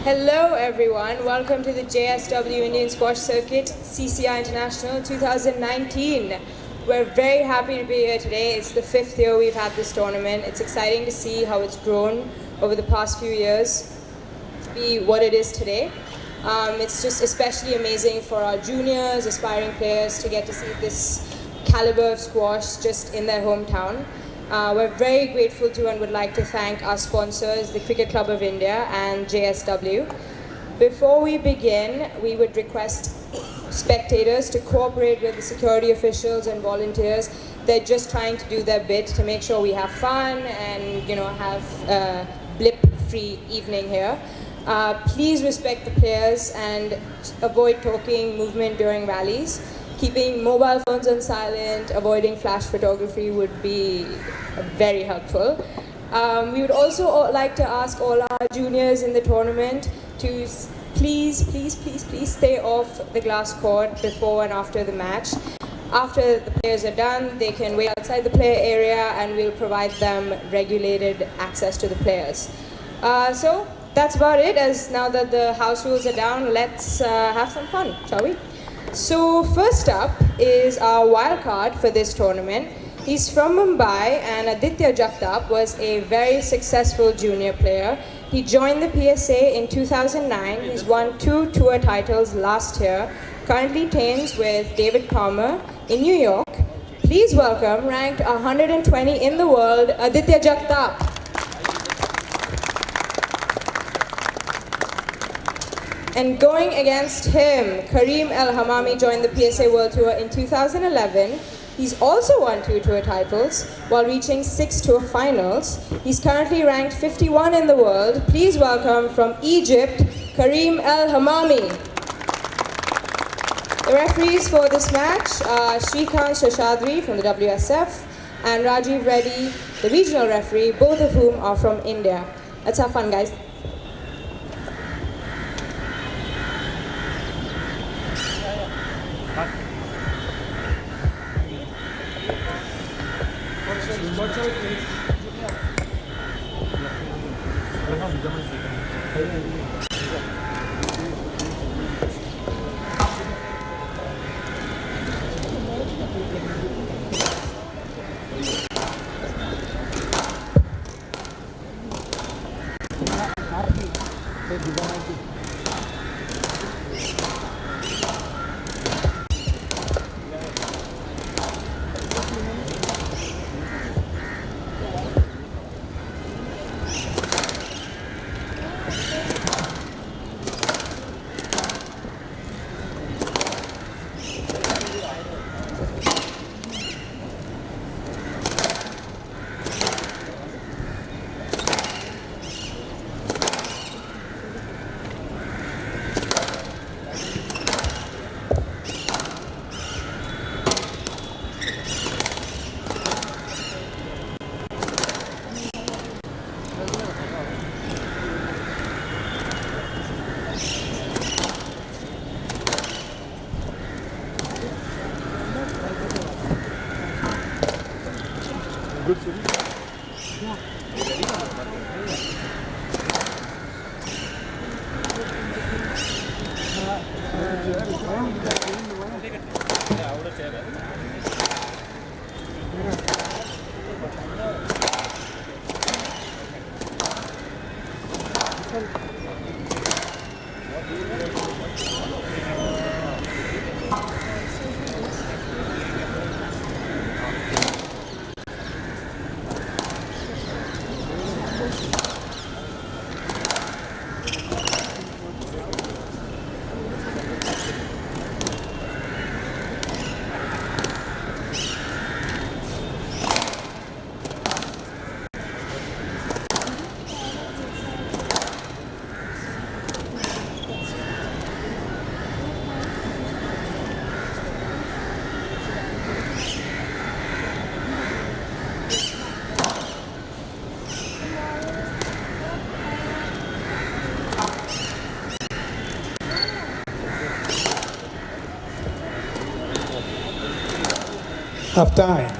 Hello everyone, welcome to the JSW Indian Squash Circuit Cci International 2019. We're very happy to be here today. It's the 5th year we've had this tournament. It's exciting to see how it's grown over the past few years to be what it is today. It's just especially amazing for our juniors, aspiring players to get to see this caliber of squash just in their hometown. We're very grateful to and would like to thank our sponsors, the Cricket Club of India and JSW. Before we begin, we would request spectators to cooperate with the security officials and volunteers. They're just trying to do their bit to make sure we have fun and have a blip-free evening here. Please respect the players and avoid talking movement during rallies. Keeping mobile phones on silent, avoiding flash photography would be very helpful. We would also like to ask all our juniors in the tournament to please stay off the glass court before and after the match. After the players are done, they can wait outside the player area and we'll provide them regulated access to the players. So that's about it, as now that the house rules are down, let's have some fun, shall we? So first up is our wild card for this tournament. He's from Mumbai, and Aditya Jagtap was a very successful junior player. He joined the PSA in 2009. He's won 2 tour titles last year. Currently trains with David Palmer in New York. Please welcome ranked 120 in the world, Aditya Jagtap. And going against him, Kareem El-Hamami joined the PSA World Tour in 2011. He's also won 2 tour titles while reaching 6 tour finals. He's currently ranked 51 in the world. Please welcome from Egypt, Kareem El-Hamami. The referees for this match are Shrikant Shashadri from the WSF and Rajiv Reddy, the regional referee, both of whom are from India. Let's have fun, guys. Good city. Yeah. Half time.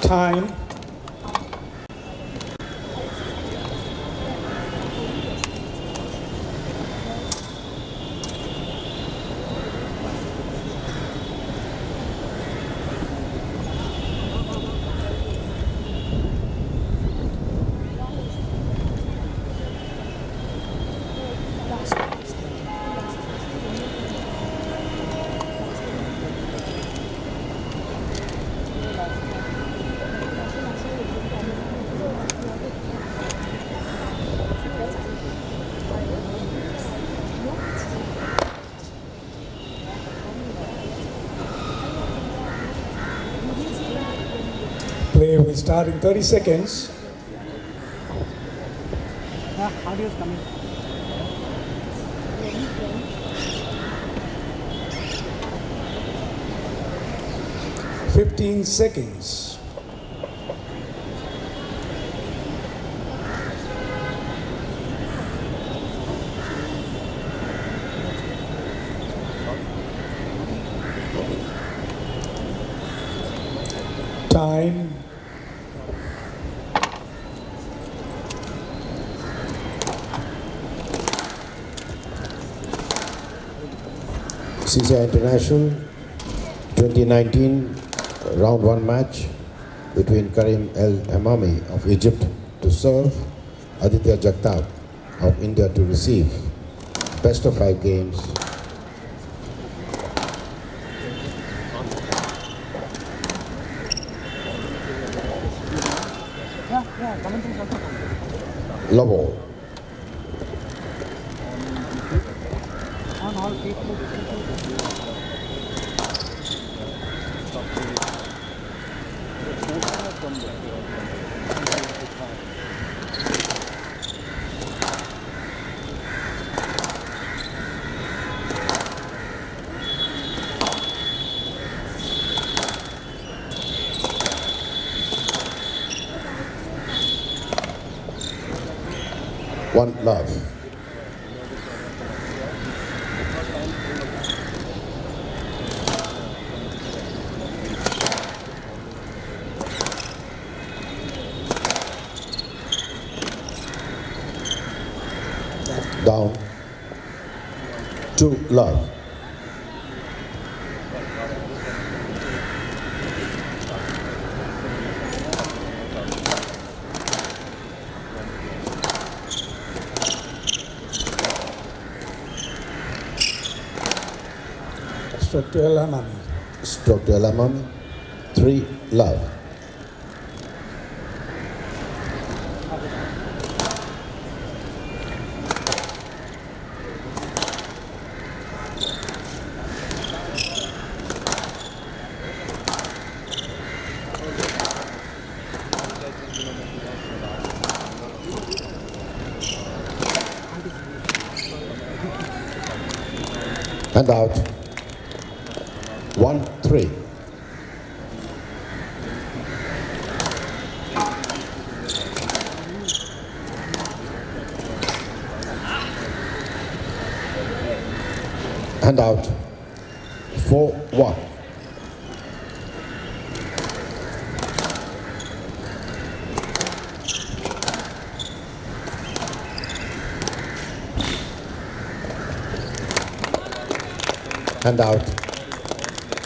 Time. Play will start in 30 seconds. Audio is coming. Fifteen seconds. Time. Cci International 2019 round 1 match between Karim El Amami of Egypt to serve, Aditya Jagtap of India to receive. Best of 5 games. Commentary is also coming. Lobo. On all Facebook. One love. Down. 2 love. Stroke to El Amami. Stroke to El Amami. 3 love. And out. 1-3. and out. 4-1. And out.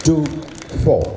2-4.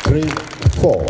Three, 4.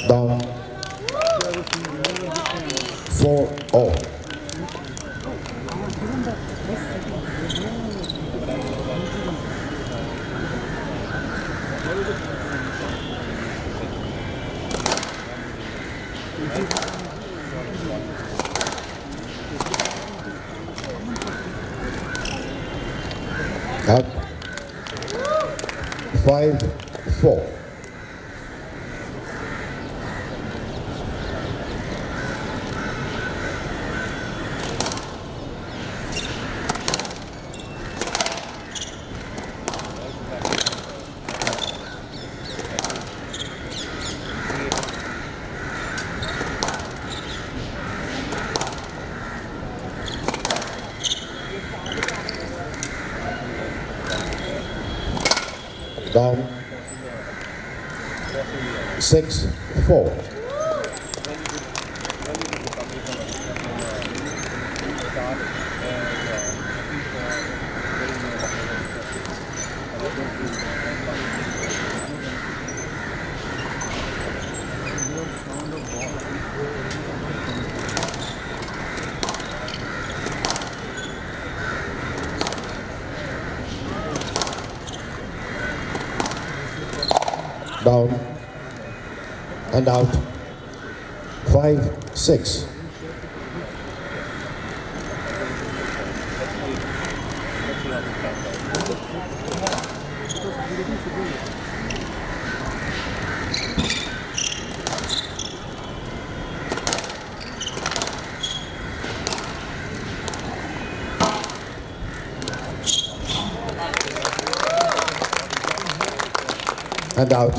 Down. 4-0. Up. 5-4. Down. 6-4. Down and out. 5-6. And out.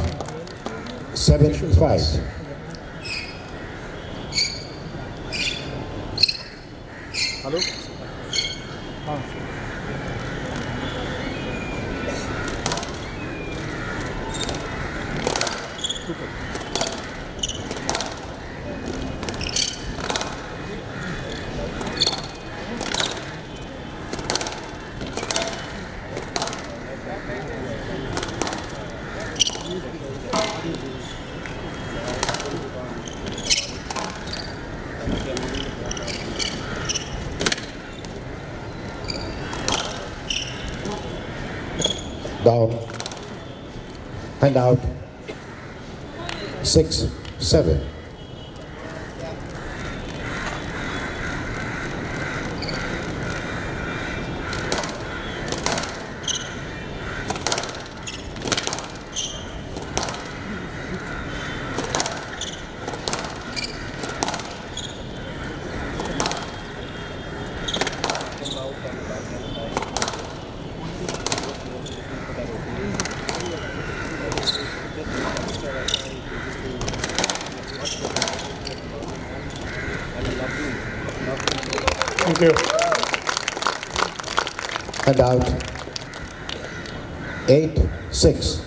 7-5. Hello? Down and out. 6-7. Thank you. and out. 8-6.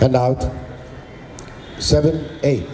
And out. 7-8.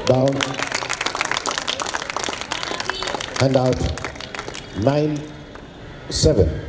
Down and out. 9-7.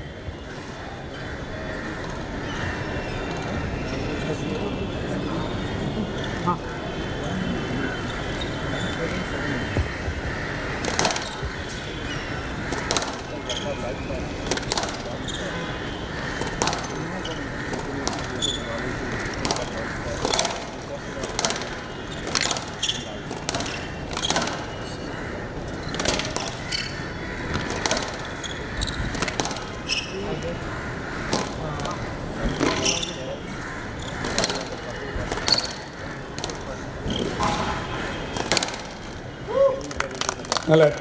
No let.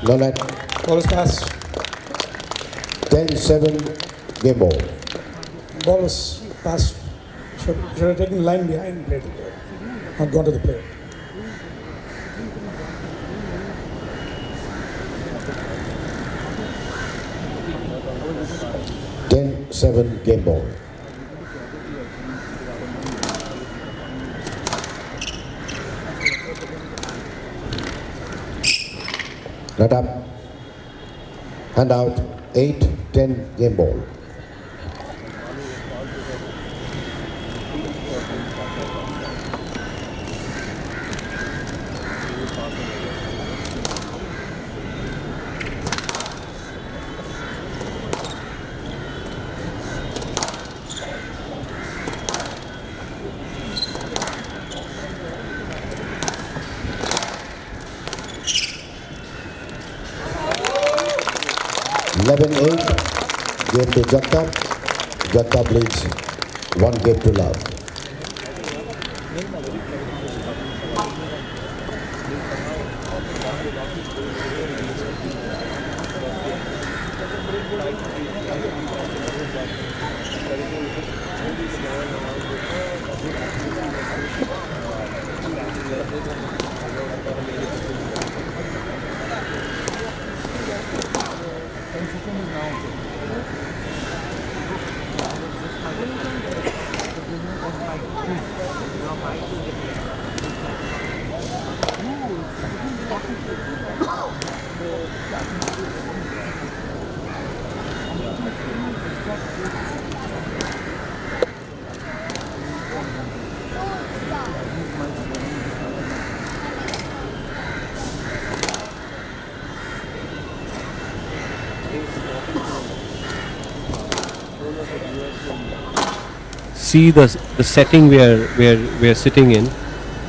No net. Ball is pass. 10-7. Game ball. Ball is pass. Should have taken the line behind and played the player. Not gone to the player. Game ball. Not up. Hand out. 8-10. Game ball. Game to Jagtap. Jagtap leads 1 game to love. See the setting we're sitting in,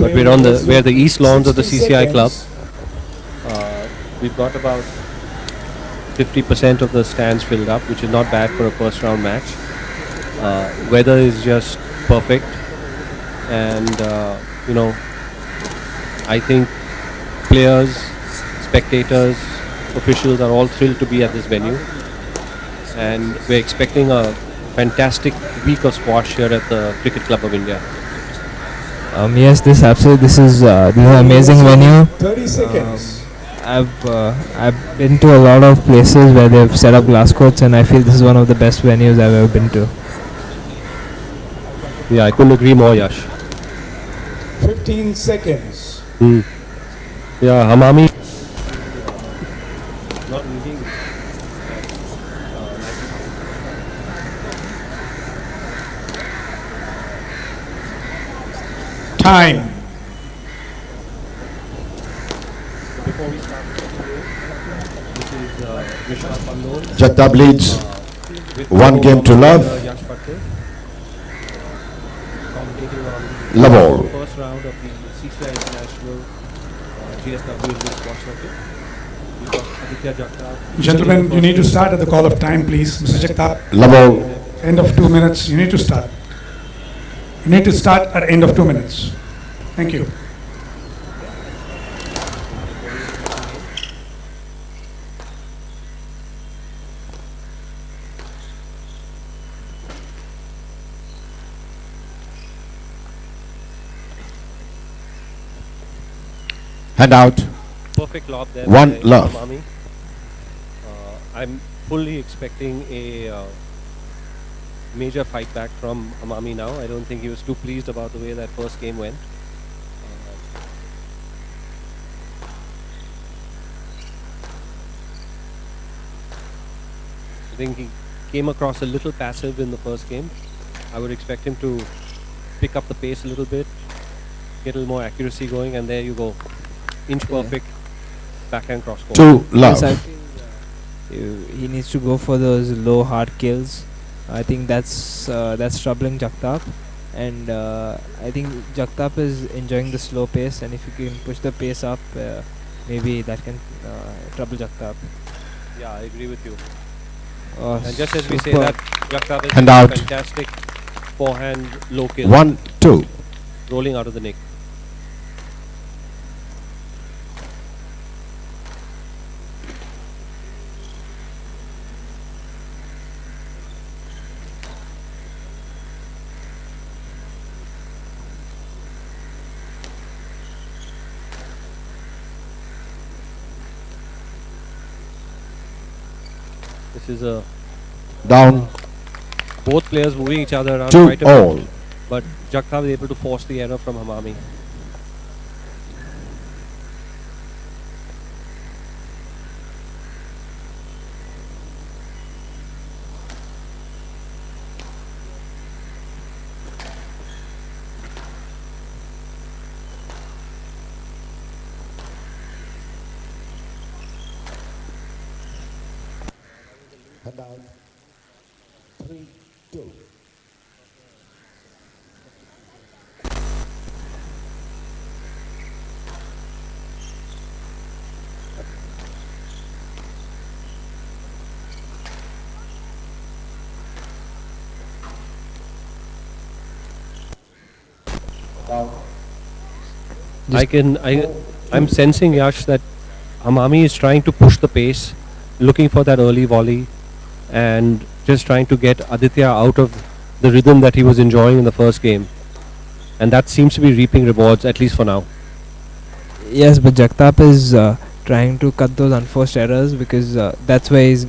but we're the east lawns of the CCI club. We've got about 50% of the stands filled up, which is not bad for a first round match. Weather is just perfect, and I think players, spectators, officials are all thrilled to be at this venue, and we're expecting a fantastic week of squash here at the Cricket Club of India. Yes, this is an amazing venue. 30 seconds. I've been to a lot of places where they've set up glass courts, and I feel this is one of the best venues I've ever been to. Yeah, I couldn't agree more, Yash. 15 seconds. Yeah, Hamami. Not leading. Time. Before we start, this is Vishal Pandol. Jagtap leads With 1 game to love. Yash Patel, commentating on Love the all. first round of the Cci International GSW Indian Squash Circuit. We've got Aditya Jagtap. Gentlemen, you need to start at the call of time, please. Mr. Jagtap, Love all. end of 2 minutes. You need to start. You need to start at end of 2 minutes. Thank you. Hand out. Perfect lob there. One by love. Hamami. I'm fully expecting a major fight back from Hamami now. I don't think he was too pleased about the way that first game went. I think he came across a little passive in the first game. I would expect him to pick up the pace a little bit, get a little more accuracy going, and there you go. Inch perfect backhand cross court. 2 love. Yes, I feel he needs to go for those low hard kills. I think that's troubling Jagtap, and I think Jagtap is enjoying the slow pace, and if you can push the pace up, maybe that can trouble Jagtap. Yeah, I agree with you. Oh, And just as we say super. that, Jagtap is Hand doing out. fantastic forehand low kill, 1-2. rolling out of the neck. This is a Down. both players moving each other around 2 quite a all. bit, but Jagtap is able to force the error from Hamami. Hand out. 3-2. I'm sensing, Yash, that Hamami is trying to push the pace, looking for that early volley, and just trying to get Aditya out of the rhythm that he was enjoying in the first game. And that seems to be reaping rewards, at least for now. Yes, but Jagtap is trying to cut those unforced errors, because that's why he's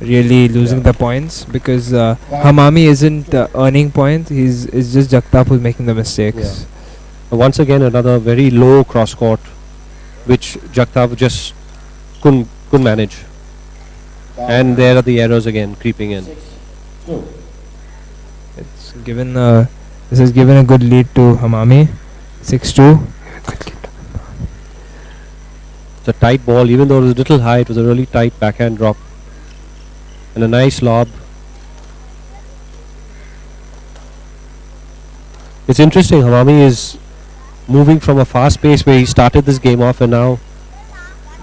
really losing the points, because Hamami isn't earning points. It's just Jagtap who's making the mistakes. Once again, another very low cross court, which Jagtap just couldn't manage. And there are the errors again creeping in. It's given this has given a good lead to Hamami, 6-2. It's a tight ball, even though it was a little high. It was a really tight backhand drop and a nice lob. It's interesting. Hamami is moving from a fast pace where he started this game off, and now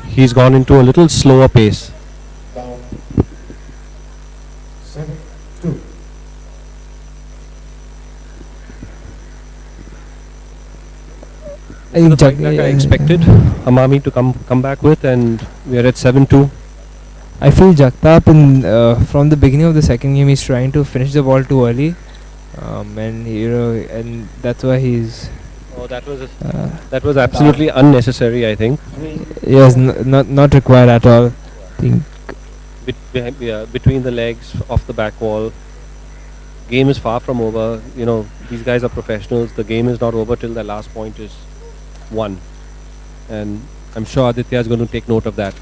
he's gone into a little slower pace. Down. 7-2. I think Like I expected Hamami to come back with, and we are at 7-2. I feel Jagtap from the beginning of the second game he's trying to finish the ball too early, and that's why he's. Oh, that was absolutely unnecessary, I think. Yes, not required at all. Think Between the legs, off the back wall. game is far from over. You know, these guys are professionals. The game is not over till the last point is won. And I'm sure Aditya is going to take note of that.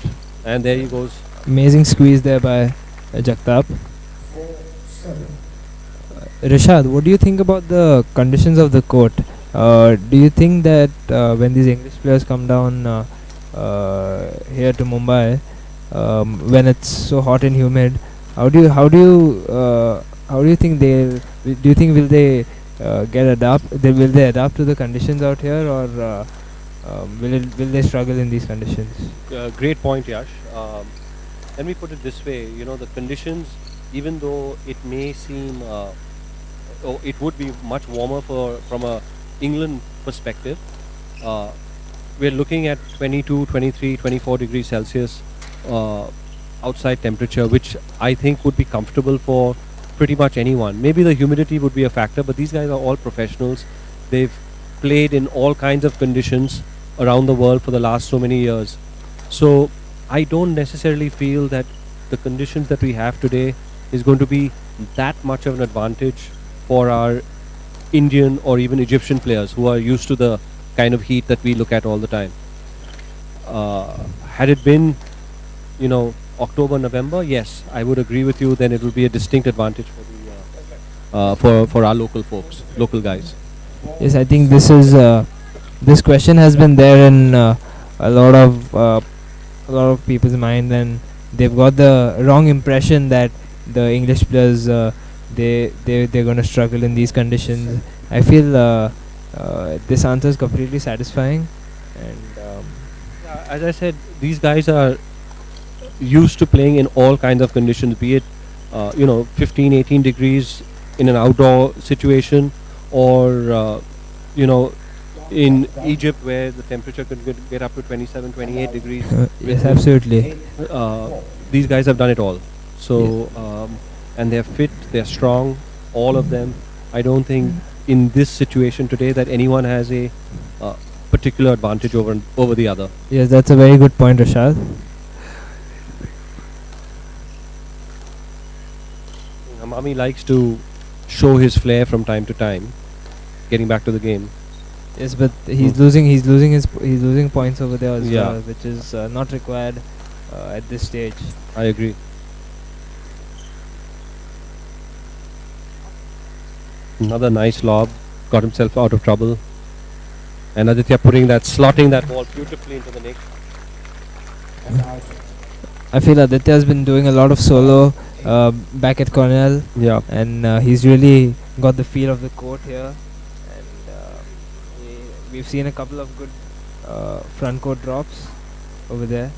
And there he goes. Amazing squeeze there by Jagtap. 4-7. Rishad, what do you think about the conditions of the court? Do you think that when these English players come down here to Mumbai, when it's so hot and humid, how do you think will they will they adapt to the conditions out here, or will they struggle in these conditions? Great point, Yash. Let me put it this way. You know, the conditions, even though it may seem, it would be much warmer from a England perspective. We're looking at 22, 23, 24 degrees Celsius outside temperature, which I think would be comfortable for pretty much anyone. Maybe the humidity would be a factor, but these guys are all professionals. They've played in all kinds of conditions around the world for the last so many years. So I don't necessarily feel that the conditions that we have today is going to be that much of an advantage for our Indian or even Egyptian players who are used to the kind of heat that we look at all the time. Had it been, you know, October, November, yes, I would agree with you. Then it would be a distinct advantage for our local folks, local guys. Yes, I think this question has been there in a lot of people's mind, and they've got the wrong impression that the English players they're going to struggle in these conditions. I feel this answer is completely satisfying, and As I said, these guys are used to playing in all kinds of conditions, be it 15, 18 degrees in an outdoor situation, or in Egypt where the temperature could get up to 27, 28 degrees. yes, absolutely. These guys have done it all. So and they're fit, they're strong, all of them. I don't think in this situation today that anyone has a particular advantage over the other. Yes, that's a very good point, Rashad. Hamami likes to show his flair from time to time. Getting back to the game. Yes, but he's losing points over there as Yeah. well, which is not required at this stage. I agree. Another nice lob, got himself out of trouble. And Aditya slotting that ball beautifully into the nick. I feel Aditya has been doing a lot of solo back at Cornell, Yeah. and he's really got the feel of the court here. And we've seen a couple of good front court drops over there.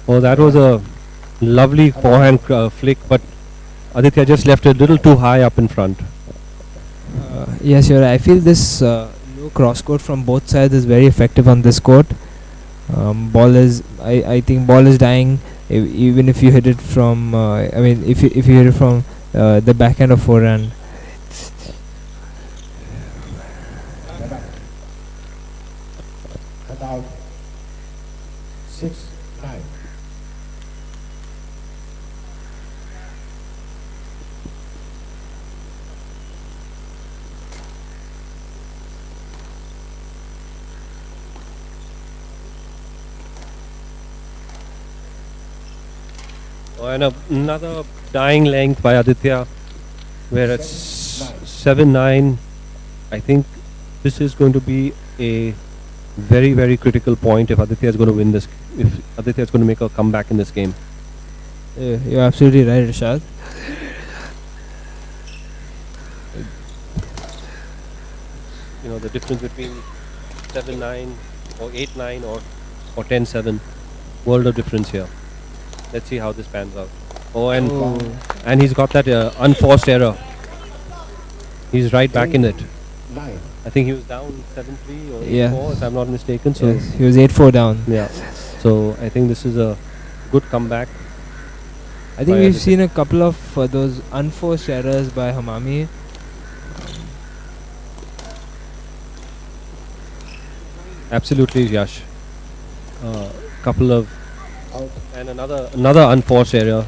Oh, that was a lovely forehand flick, but Aditya just left it a little too high up in front. Yes, you're right. I feel this low cross court from both sides is very effective on this court. I think ball is dying even if you hit it from if you hit it from the backhand of forehand. About 6-9. Oh, and another dying length by Aditya, where it's 7-9. I think this is going to be a very, very critical point if Aditya is going to win this. If Aditya is going to make a comeback in this game. You're absolutely right, Rashad. You know, the difference between 7-9 or 8-9 or 10-7. World of difference here. Let's see how this pans out. Oh, and he's got that unforced error. He's right back in it. 9. I think he was down 7-3 or 8-4 Yeah. if I'm not mistaken. So Yes, he was 8-4 down. yeah. So I think this is a good comeback. I think by we've Aditya. seen a couple of those unforced errors by Hamami. Absolutely, Yash. Couple of Out. and another unforced error,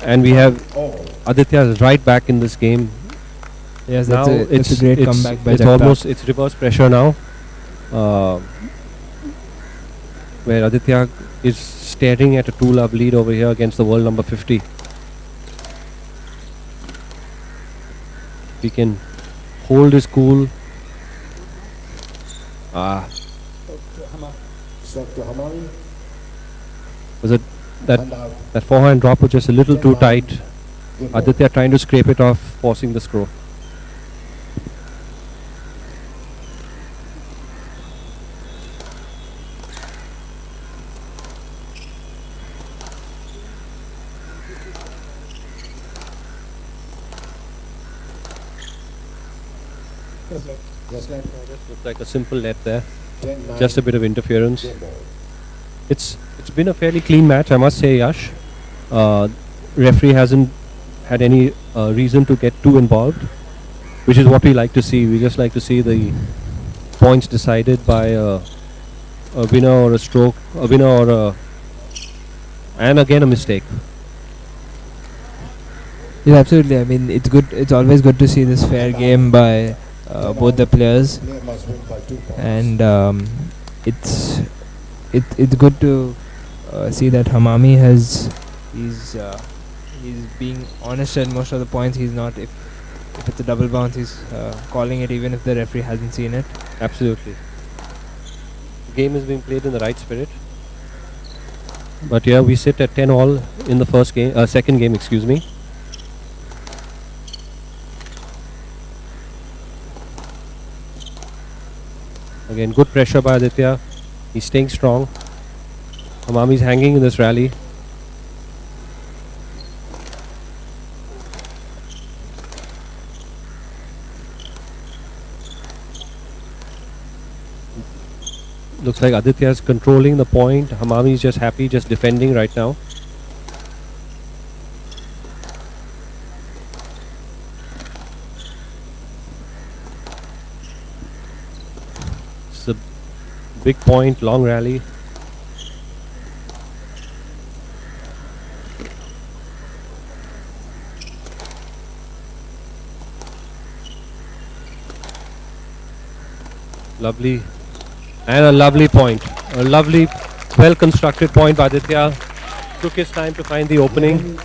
and we have All. Aditya right back in this game. Yes, Now that's a great comeback by it's Jagtap. almost it's reverse pressure now, uh, where Aditya is staring at a 2-love lead over here against the world number 50. He can hold his cool. Serve to Hamami. Was it that And out. that forehand drop was just a little too tight? Game ball. Aditya trying to scrape it off, forcing the screw. Just like Just like Just looked like a simple let there. 10-9. Just a bit of interference. Game ball. It's been a fairly clean match, I must say, Yash. Referee hasn't had any reason to get too involved, which is what we like to see. We just like to see the points decided by a winner or a stroke, a winner or a, and again a mistake. Yeah, absolutely. I mean, it's good. It's always good to see this fair game by both the players, Player must win by 2 points. and it's good to see that Hamami he's being honest at most of the points. He's not, if it's a double bounce, he's calling it even if the referee hasn't seen it. Absolutely. The game is being played in the right spirit. But yeah, we sit at 10-all in the second game, excuse me. Again, good pressure by Aditya. He's staying strong. Hamami's hanging in this rally. Looks like Aditya is controlling the point. Hamami is just happy, just defending right now. It's a big point, long rally. Lovely. And a lovely point. A lovely, well constructed point by Aditya. Took his time to find the opening.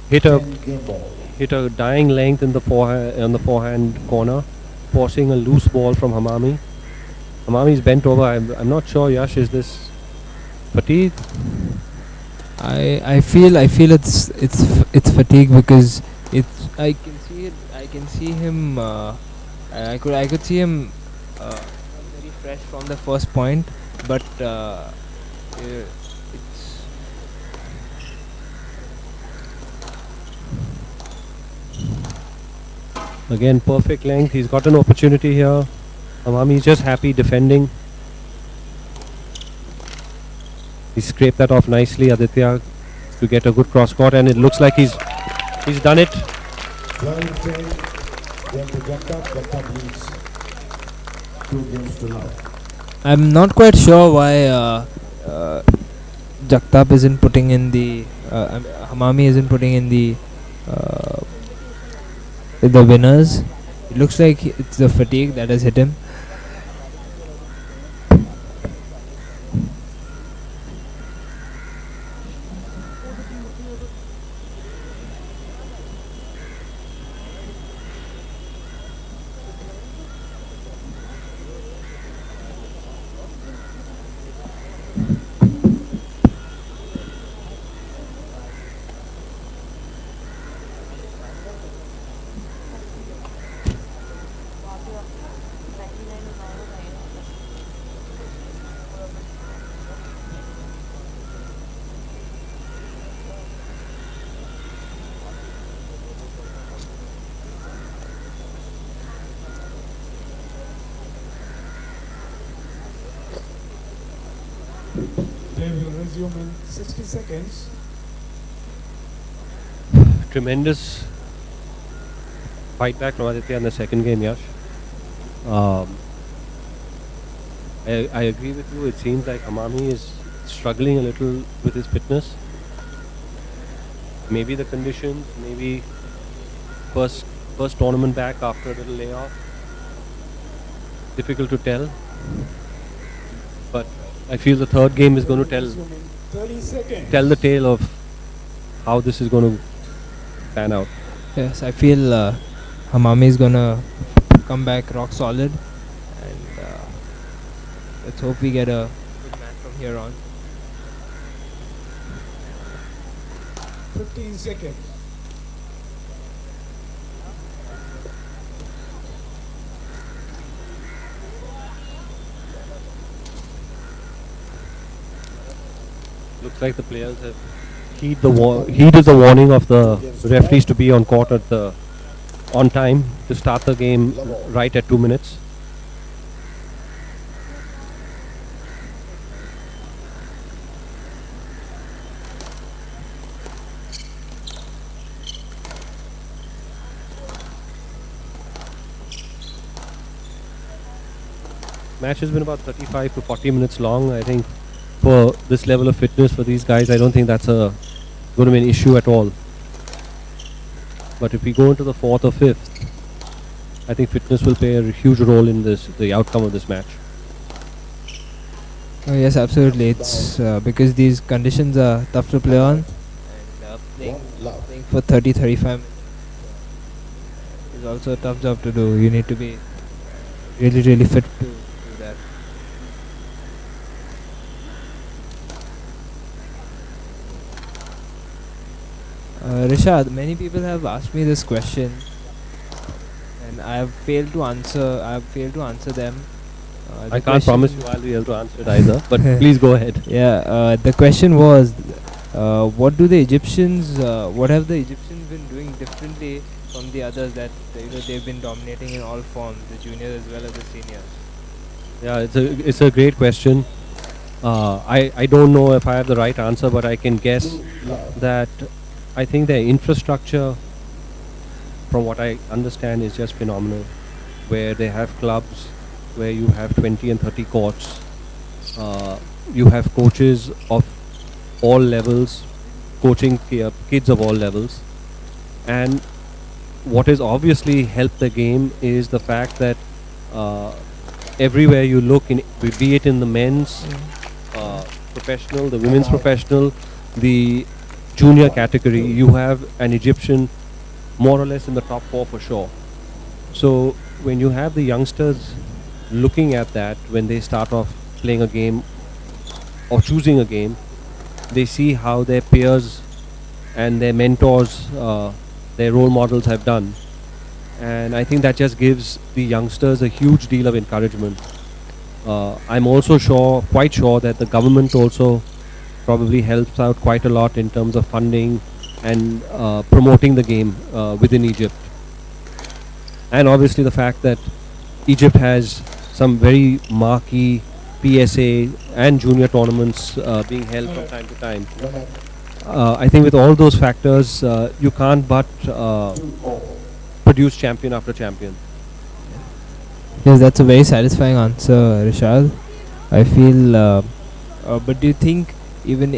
Hit a 10 game ball. hit a dying length in the forehand corner, forcing a loose ball from Hamami. Hamami's bent over. I'm not sure, Yash, is this fatigue? I feel it's fatigue, because I can see it. I can see him. I could see him very fresh from the first point, but it's Again, perfect length. He's got an opportunity here. Hamami's just happy defending. He scraped that off nicely, Aditya, to get a good cross court, and it looks like he's done it. 12-10. Game to Jagtap. Jagtap leads 2 games to none. I'm not quite sure why Jagtap isn't putting in the Hamami isn't putting in the winners. It looks like it's the fatigue that has hit him. Dave will resume in 60 seconds. tremendous fight back from Aditya in the second game, Yash. Um, I agree with you. It seems like Amami is struggling a little with his fitness. Maybe the conditions, maybe first tournament back after a little layoff. Difficult to tell. But I feel the third game is going to tell the tale of how this is going to pan out. Yes, I feel Hamami is gonna come back rock solid, and let's hope we get a good match from here on. 15 seconds. Looks like the players have heeded the warning of the referees to be on court on time to start the game right at 2 minutes. Match has been about 35 to 40 minutes long. I think for this level of fitness for these guys, I don't think that's going to be an issue at all. But if we go into the fourth or fifth, I think fitness will play a huge role in the outcome of this match. Oh, yes, absolutely. It's because these conditions are tough to play on, and playing for 30-35 minutes is also a tough job to do. You need to be really, really fit to do that. Rishad, many people have asked me this question, and I have failed to answer. Them. I can't promise you I'll be able to answer it either, but please go ahead. Yeah, the question was, what have the Egyptians been doing differently from the others that they've been dominating in all forms, the juniors as well as the seniors? Yeah, it's a great question. I don't know if I have the right answer, but I can guess that I think their infrastructure, from what I understand, is just phenomenal. Where they have clubs, where you have 20 and 30 courts. You have coaches of all levels, coaching kids of all levels. And what has obviously helped the game is the fact that everywhere you look, be it in the men's professional, the women's professional, the junior category, you have an Egyptian more or less in the top 4 for sure. So when you have the youngsters looking at that, when they start off playing a game or choosing a game, they see how their peers and their mentors, their role models have done. And I think that just gives the youngsters a huge deal of encouragement. I'm also quite sure that the government also probably helps out quite a lot in terms of funding and promoting the game within Egypt. And obviously the fact that Egypt has some very marquee PSA and junior tournaments being held from time to time. I think with all those factors, you can't but produce champion after champion. Yes, that's a very satisfying answer, Rishad. I feel, but do you think even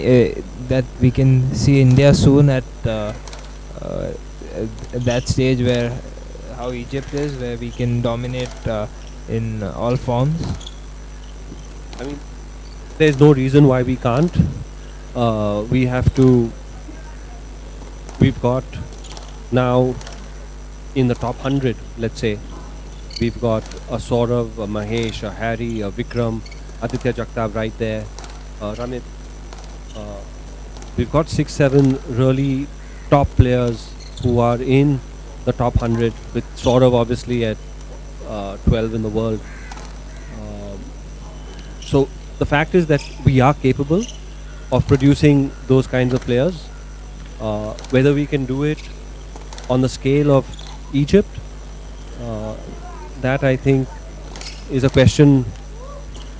that we can see India soon at that stage where how Egypt is, where we can dominate in all forms? I mean, there's no reason why we can't. We've got now in the top 100, let's say, we've got a Saurav, a Mahesh, a Harry, a Vikram, Aditya Jagtap right there, Ramit. We've got 6-7 really top players who are in the top 100, with Saurav obviously at 12 in the world. So the fact is that we are capable of producing those kinds of players. Whether we can do it on the scale of Egypt, that I think is a question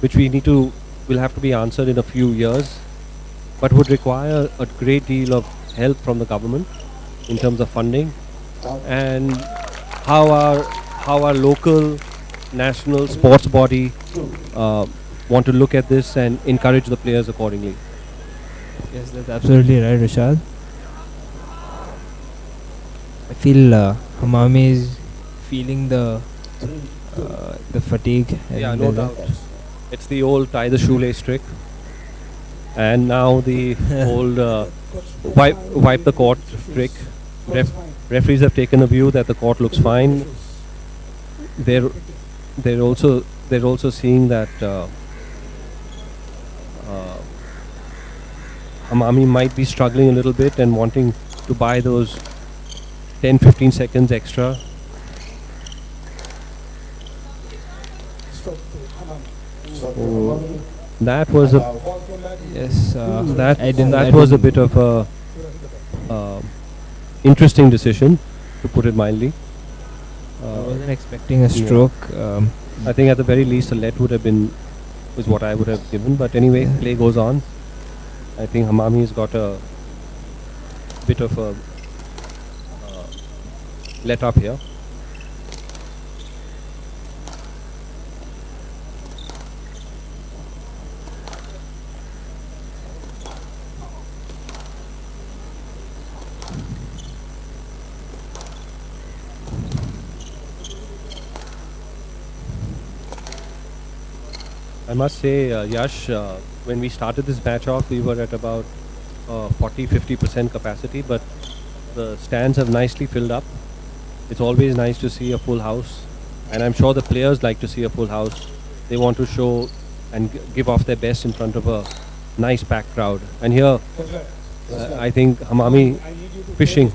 which will have to be answered in a few years, but would require a great deal of help from the government. in terms of funding, and how our local national sports body want to look at this and encourage the players accordingly. Yes, that's absolutely right, Rishad. I feel Hamami is feeling the fatigue. Yeah, and no the- doubt. It's the old tie the shoelace trick, and now the old wipe the court trick. Referees have taken a view that the court looks fine. They're also seeing that Hamami might be struggling a little bit and wanting to buy those 10-15 seconds extra. That was a Yes, that I didn't. that was a bit of a interesting decision, to put it mildly. I wasn't expecting a stroke. I think at the very least a let would have been was what I would have given. But anyway, play goes on. I think Hamami has got a bit of a let up here. I must say, Yash, when we started this match off, we were at about 40-50% capacity, but the stands have nicely filled up. It's always nice to see a full house, and I'm sure the players like to see a full house. They want to show and give off their best in front of a nice packed crowd. And here, I think Hamami fishing.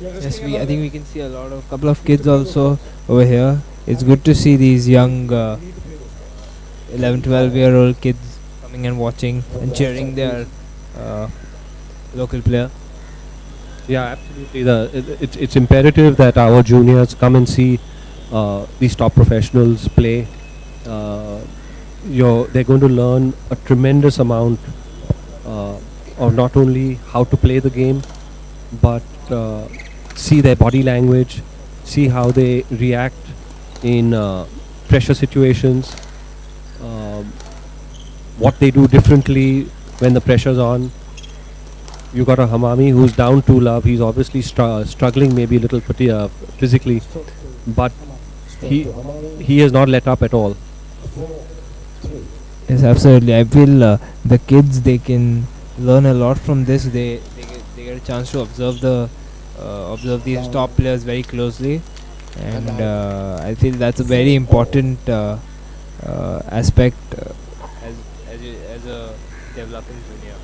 Yes, I think we can see a couple of kids also over here. It's good to see these young 11, 12-year-old kids coming and watching and cheering their local player. Yeah, absolutely. It's imperative that our juniors come and see these top professionals play. They're going to learn a tremendous amount of not only how to play the game, but see their body language, see how they react in pressure situations, what they do differently when the pressure's on. You got a Hamami who's down 2 love. He's obviously struggling maybe a little physically, but he has not let up at all. Yes, absolutely. I feel the kids, they can learn a lot from this. They get a chance to observe these top players very closely, and I feel that's a very important aspect as a developing junior.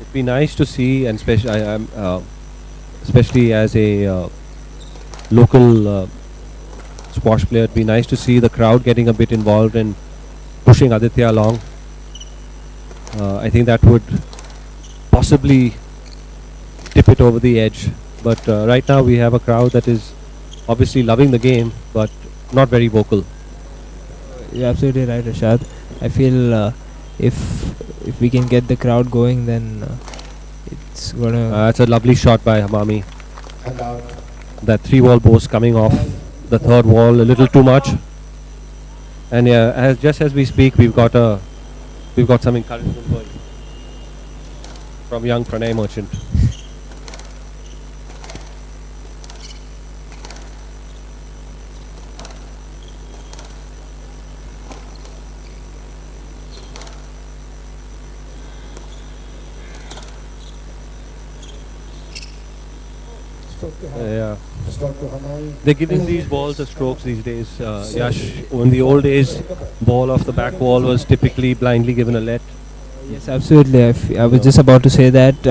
It'd be nice to see, and especially as a local squash player, it'd be nice to see the crowd getting a bit involved and pushing Aditya along. I think that would possibly tip it over the edge. But right now we have a crowd that is obviously loving the game, but not very vocal. You're absolutely right, Rashad. I feel if we can get the crowd going, then it's gonna. That's a lovely shot by Hamami. That 3-wall post coming off the 3rd wall a little too much. And yeah, just as we speak, we've got some encouragement going from young Pranay Merchant. Yeah, they're giving these balls a strokes these days. Yash, in the old days, ball off the back wall was typically blindly given a let. Yes, absolutely. I was just about to say that.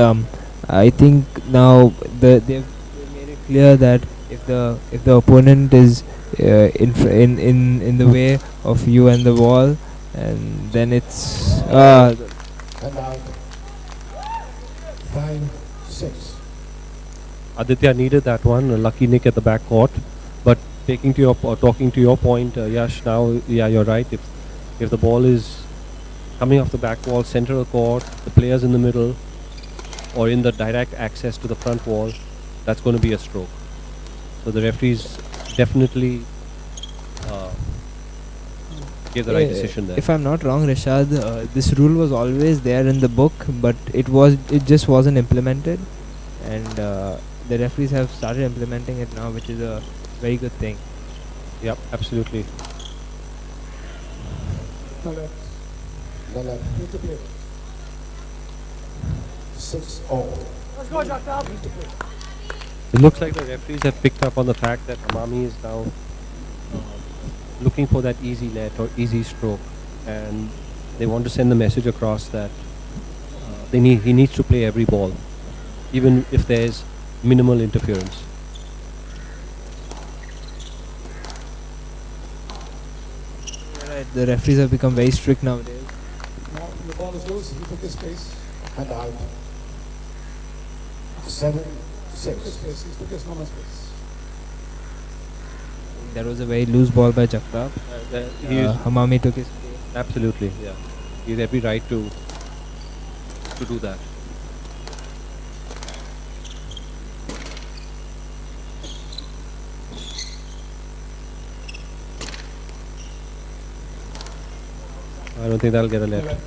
I think now they've made it clear that if the opponent is in the way of you and the ball, and then it's Aditya needed that one, a lucky nick at the back court. But talking to your point, Yash, now, yeah, you're right. If the ball is coming off the back wall, center of court, the players in the middle, or in the direct access to the front wall, that's going to be a stroke. So the referees definitely gave the right decision there. If I'm not wrong, Rashad, this rule was always there in the book, but it just wasn't implemented, and the referees have started implementing it now, which is a very good thing. Yep, absolutely. No left. No left. Need to play. 6-all. It looks like the referees have picked up on the fact that Hamami is now looking for that easy net or easy stroke, and they want to send the message across that he needs to play every ball, even if there's minimal interference. You're right, the referees have become very strict nowadays. Now the ball is loose. He took his space. And out. 7-6. He took his space. He took his normal space. That was a very loose ball by Jagtap. Hamami took his place. Absolutely, yeah. He has every right to do that. I don't think that'll get a No left. left.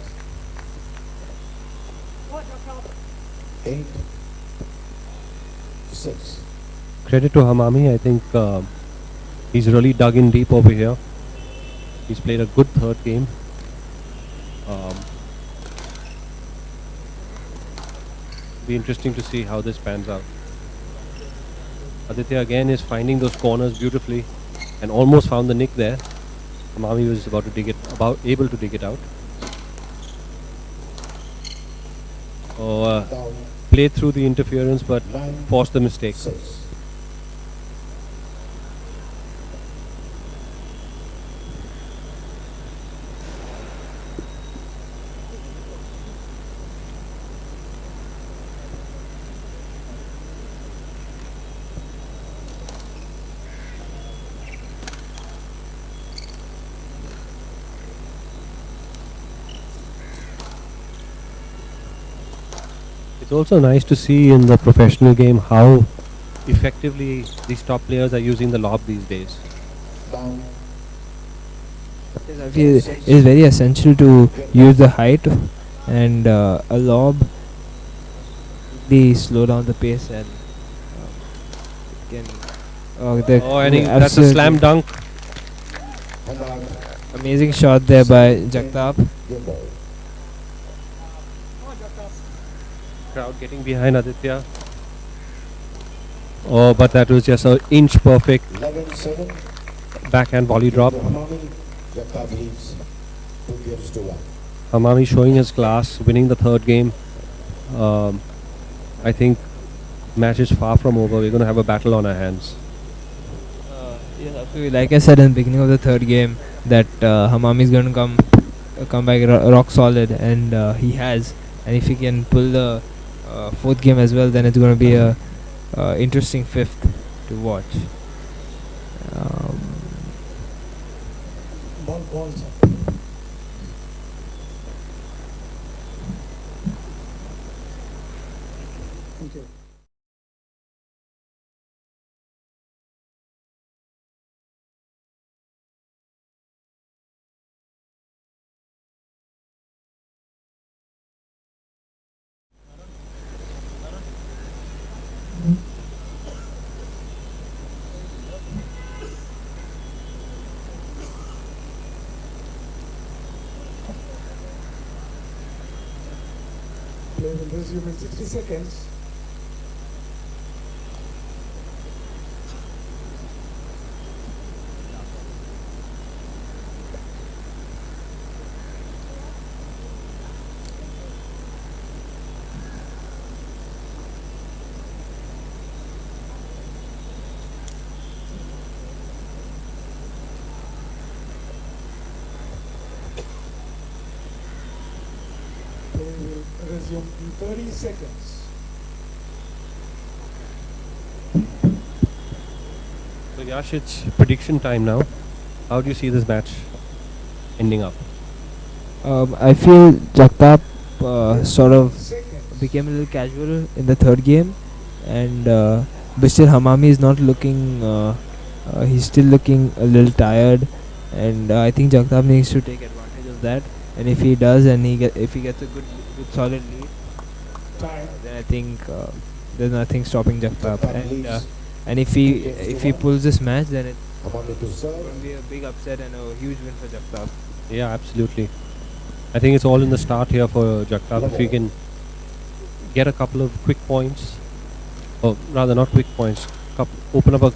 8-6. Credit to Hamami. I think he's really dug in deep over here. He's played a good third game. Be interesting to see how this pans out. Aditya again is finding those corners beautifully, and almost found the nick there. Hamami was able to dig it out. Down. Played through the interference, but 9-6. forced the mistake. It's also nice to see in the professional game how effectively these top players are using the lob these days. Down. Yes, I feel it is very essential to use the height and a lob. They slow down the pace and can. I think that's a absolutely slam dunk. And out. Amazing shot there by Jagtap. Game ball. Crowd getting behind Aditya. Oh, but that was just an inch perfect 11-7. backhand volley drop. Hamami. Jagtap leads 2 games to 1. Hamami showing his class, winning the third game. I think match is far from over. We're going to have a battle on our hands. Like I said in the beginning of the third game, that Hamami is going to come back rock solid, and he has. And if he can pull the fourth game as well, then it's going to be a interesting fifth to watch. Balls. Thank you. Play will resume in 60 seconds. Play will resume in 30 seconds. Yash, it's prediction time now. How do you see this match ending up? I feel Jagtap sort of became a little casual in the third game, and Mr. Hamami is not looking. He's still looking a little tired, and I think Jagtap needs to take advantage of that. And if he does, and if he gets a good solid lead, then I think there's nothing stopping Jagtap. And if he pulls this match, then it's Hamami to serve. going to be a big upset and a huge win for Jagtap. Yeah, absolutely. I think it's all in the start here for Jagtap. If he can get a couple of quick points, or rather not quick points, open up a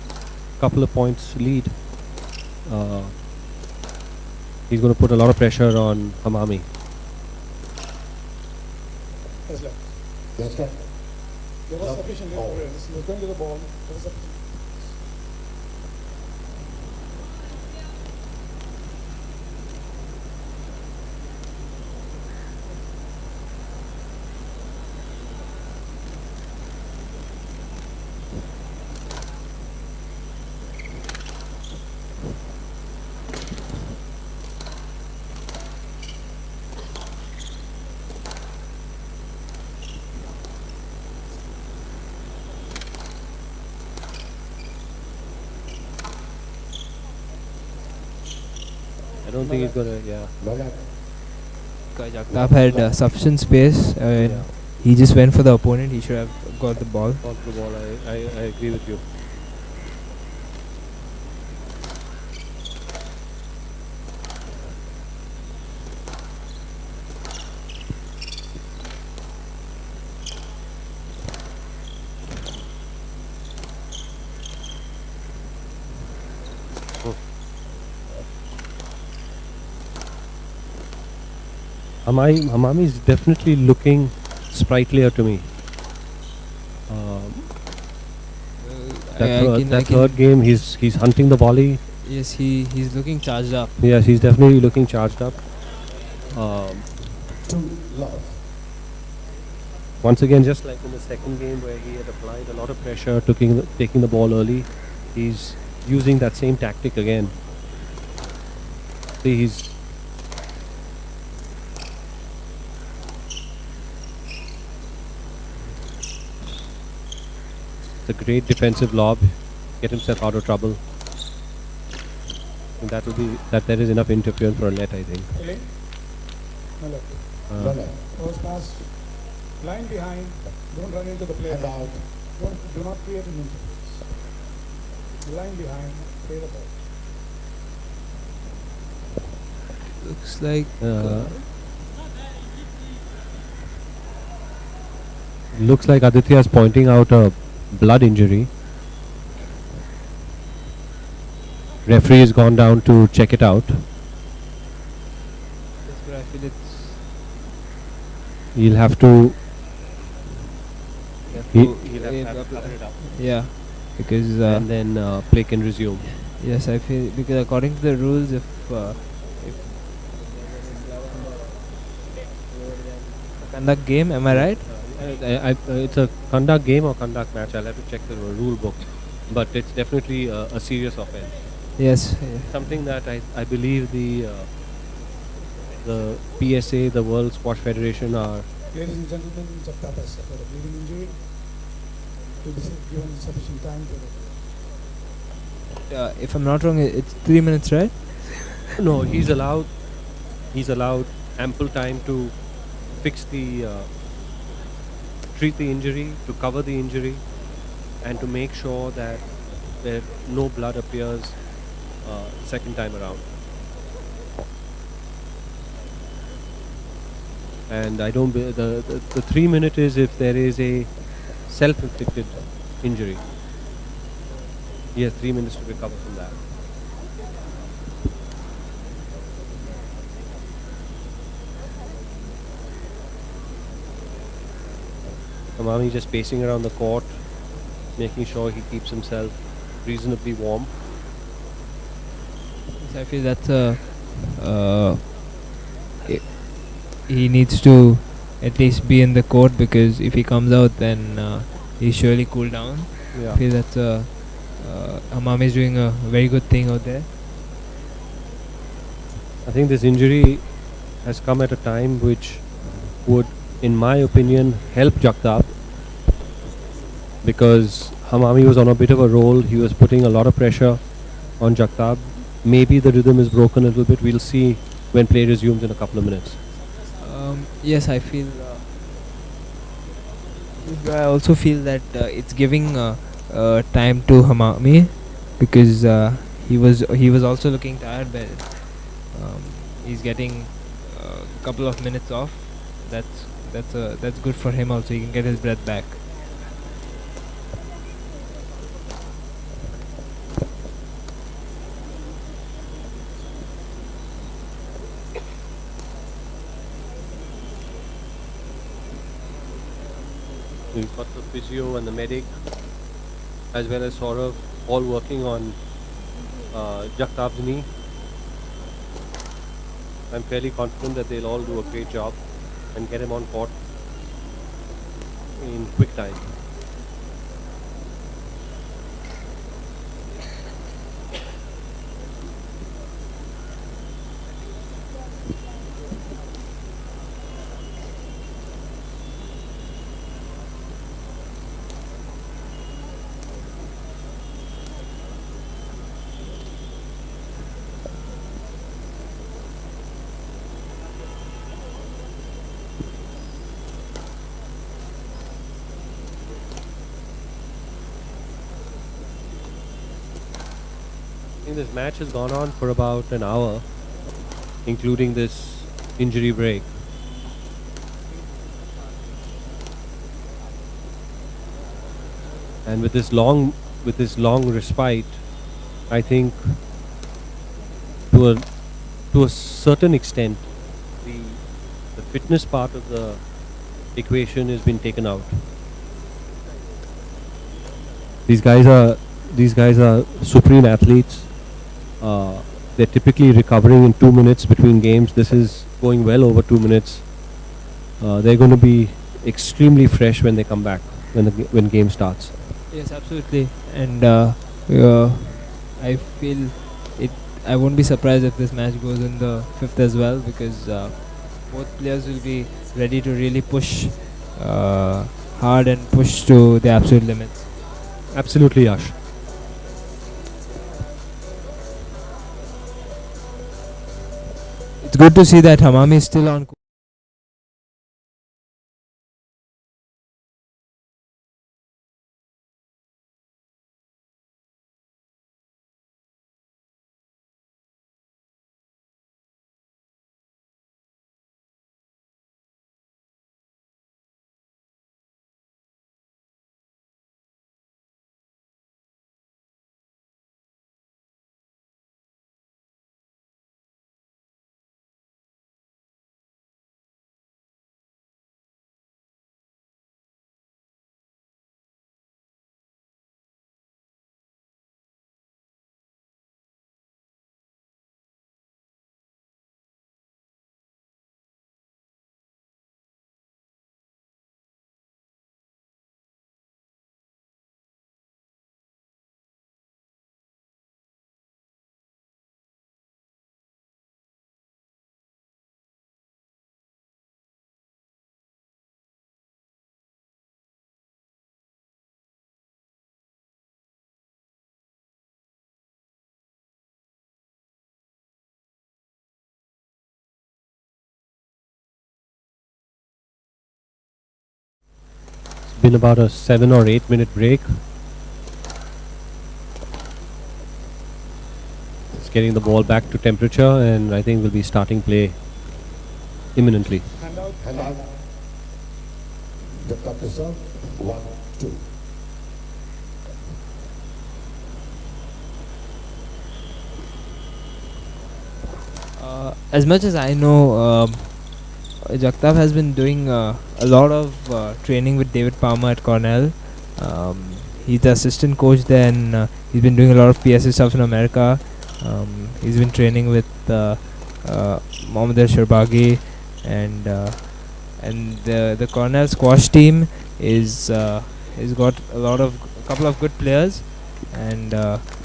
couple of points lead, he's going to put a lot of pressure on Hamami. Yes, sir. Yes, sir. There was sufficient interference. He was going to the ball. There was sufficient. I don't think he's going to, yeah. Ball. Jagtap had sufficient space. Yeah. He just went for the opponent. He should have got the ball. On the ball, I agree with you. Hamami is definitely looking sprightlier to me. That third game, he's hunting the volley. Yes, he's looking charged up. Yes, he's definitely looking charged up. To love. Once again, just like in the second game where he had applied a lot of pressure, taking the ball early, he's using that same tactic again. See, it's a great defensive lob, get himself out of trouble. And that there is enough interference for a net, I think. Really? No, look. Ball. First pass. Line behind. Don't run into the player. And out. Do not create an interference. Line behind. Play the ball. Looks like Looks like Aditya is pointing out a blood injury. Referee has gone down to check it out. that's where I feel it's. He'll have to. He'll Yeah, have to cover it up. Yeah, because And then play can resume. yes, I feel because according to the rules, if conduct game, am I right? It's a conduct game or conduct match. I'll have to check the rule book, but it's definitely a serious offense. Yes. Something that I believe the PSA, the World Squash Federation, are. Ladies and gentlemen, Jagtap has suffered a bleeding injury. Will be given sufficient time to If I'm not wrong, it's 3 minutes, right? No, he's allowed ample time to fix treat the injury, to cover the injury, and to make sure that no blood appears second time around. And I don't. The 3 minute is if there is a self-inflicted injury. He has 3 minutes to recover from that. Hamami just pacing around the court, making sure he keeps himself reasonably warm. So I feel that he needs to at least be in the court, because if he comes out, then he surely cool down. I Yeah. feel that Hamami is doing a very good thing out there. I think this injury has come at a time which would, in my opinion, help Jagtap, because Hamami was on a bit of a roll. He was putting a lot of pressure on Jagtap. Maybe the rhythm is broken a little bit. We'll see when play resumes in a couple of minutes. Yes, I feel. I also feel that it's giving time to Hamami, because he was also looking tired, but he's getting a couple of minutes off. That's good for him. Also, he can get his breath back. We've got the physio and the medic, as well as Saurav, all working on Jagtap's knee. I'm fairly confident that they'll all do a great job and get him on court in quick time. I think this match has gone on for about an hour, including this injury break. And with this long respite, I think to a certain extent, the fitness part of the equation has been taken out. These guys are supreme athletes. They're typically recovering in 2 minutes between games. This is going well over 2 minutes. They're going to be extremely fresh when they come back, when game starts. Yes, absolutely. And I feel it. I won't be surprised if this match goes in the fifth as well, because both players will be ready to really push hard and push to the absolute limits. Absolutely, Yash. It's good to see that Hamami is still on. It's been about a 7 or 8 minute break. It's getting the ball back to temperature, and I think we'll be starting play imminently. Hand out. Hand out. Jagtap to serve. 1, 2. As much as I know, Jagtap has been doing a lot of training with David Palmer at Cornell. He's the assistant coach there, and he's been doing a lot of PSA stuff in America. He's been training with Mohammad El Sharbagi, and the Cornell squash team is got a couple of good players. and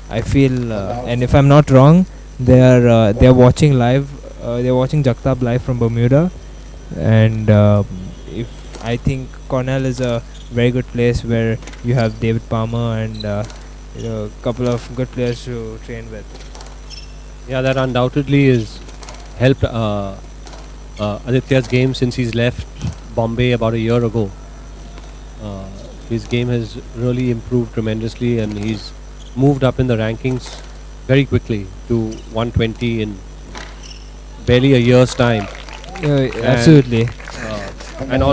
I feel, and if I'm not wrong, they're watching live. They're watching Jagtap live from Bermuda, and if I think Cornell is a very good place where you have David Palmer and a couple of good players to train with. Yeah, that undoubtedly is helped Aditya's game since he's left Bombay about a year ago. His game has really improved tremendously, and he's moved up in the rankings very quickly to 120 in barely a year's time. Absolutely. And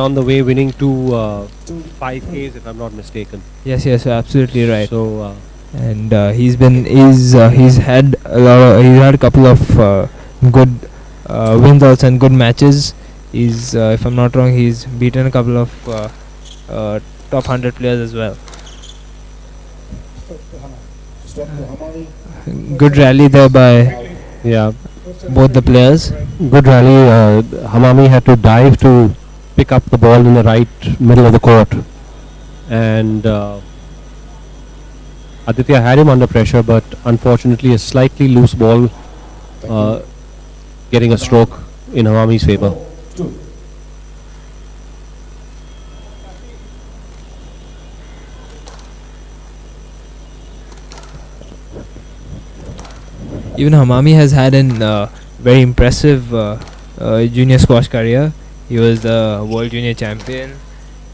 on the way winning two 5Ks, if I'm not mistaken. Yes, absolutely right. So And he's had a couple of good wins also and good matches. If I'm not wrong, he's beaten a couple of top 100 players as well. Good rally there by both the players. good rally. Hamami had to dive to pick up the ball in the right middle of the court, and Aditya had him under pressure, but unfortunately a slightly loose ball getting a stroke in Hamami's favor. Even Hamami has had a very impressive junior squash career. He was the World Junior Champion,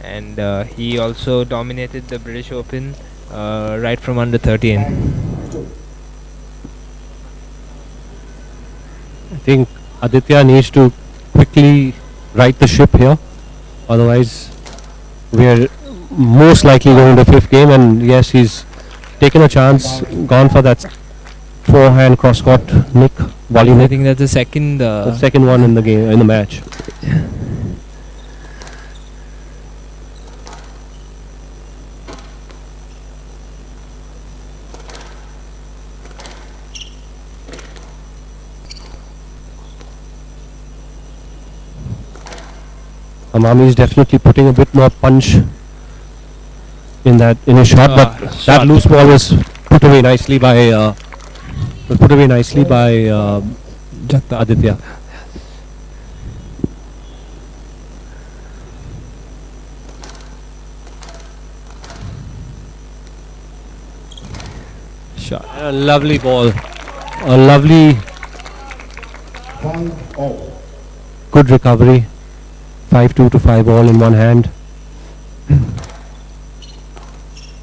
and he also dominated the British Open right from under 13. I think Aditya needs to quickly right the ship here, otherwise we're most likely going to the fifth game. And yes, he's taken a chance, gone for that forehand cross-court nick, volley I nick. think that's the second. The second one in the game, in the match. Hamami is definitely putting a bit more punch in his shot, but that loose ball was put away nicely by Aditya. Shot. A lovely ball, a lovely, good recovery. 5-2 to 5-all in one hand,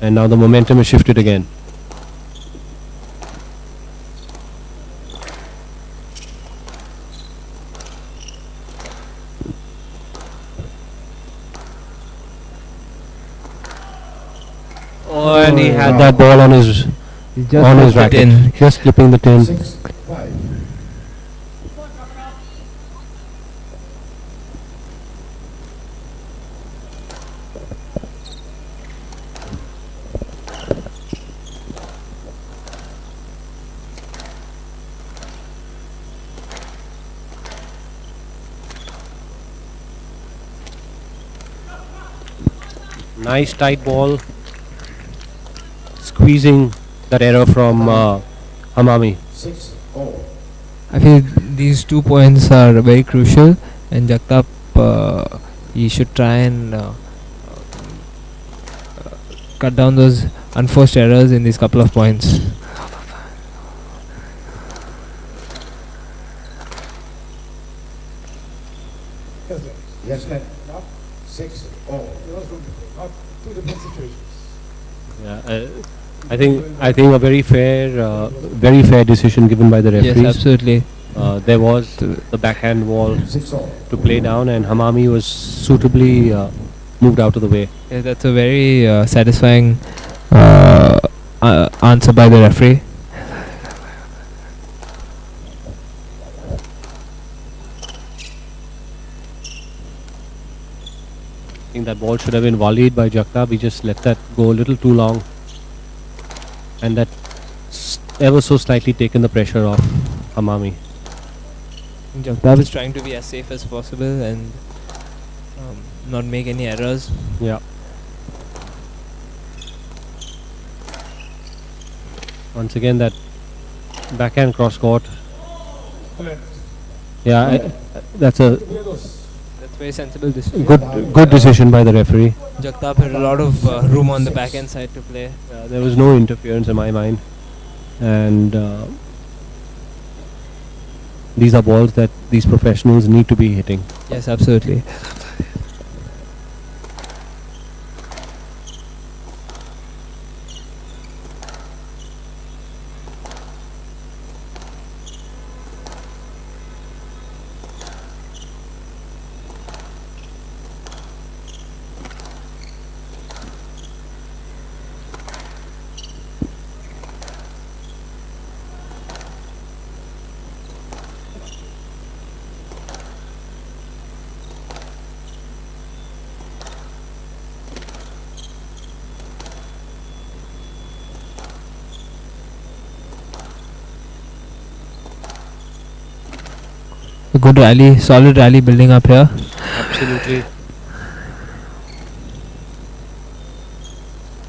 and now the momentum is shifted again. Oh, and he had that ball on his racket, just clipping the tin. Nice tight ball, squeezing that error from Hamami. I feel these 2 points are very crucial, and Jagtap he should try and cut down those unforced errors in these couple of points. Yes, not 6 all. Not two different situations. Yeah, I think a very fair decision given by the referees. Yes, absolutely. There was the backhand wall to play down, and Hamami was suitably moved out of the way. Yeah, that's a very satisfying answer by the referee. I think that ball should have been volleyed by Jagtap. He just let that go a little too long, and that ever so slightly taken the pressure off Hamami. Jagtap is trying to be as safe as possible and not make any errors. Yeah. Once again, that backhand cross court. Alright. Yeah, that's a That's very sensible decision. good decision by the referee. Jagtap had a lot of room on the backhand side to play. There was no interference in my mind, and these are balls that these professionals need to be hitting. Yes, absolutely. A good rally, solid rally building up here. Absolutely.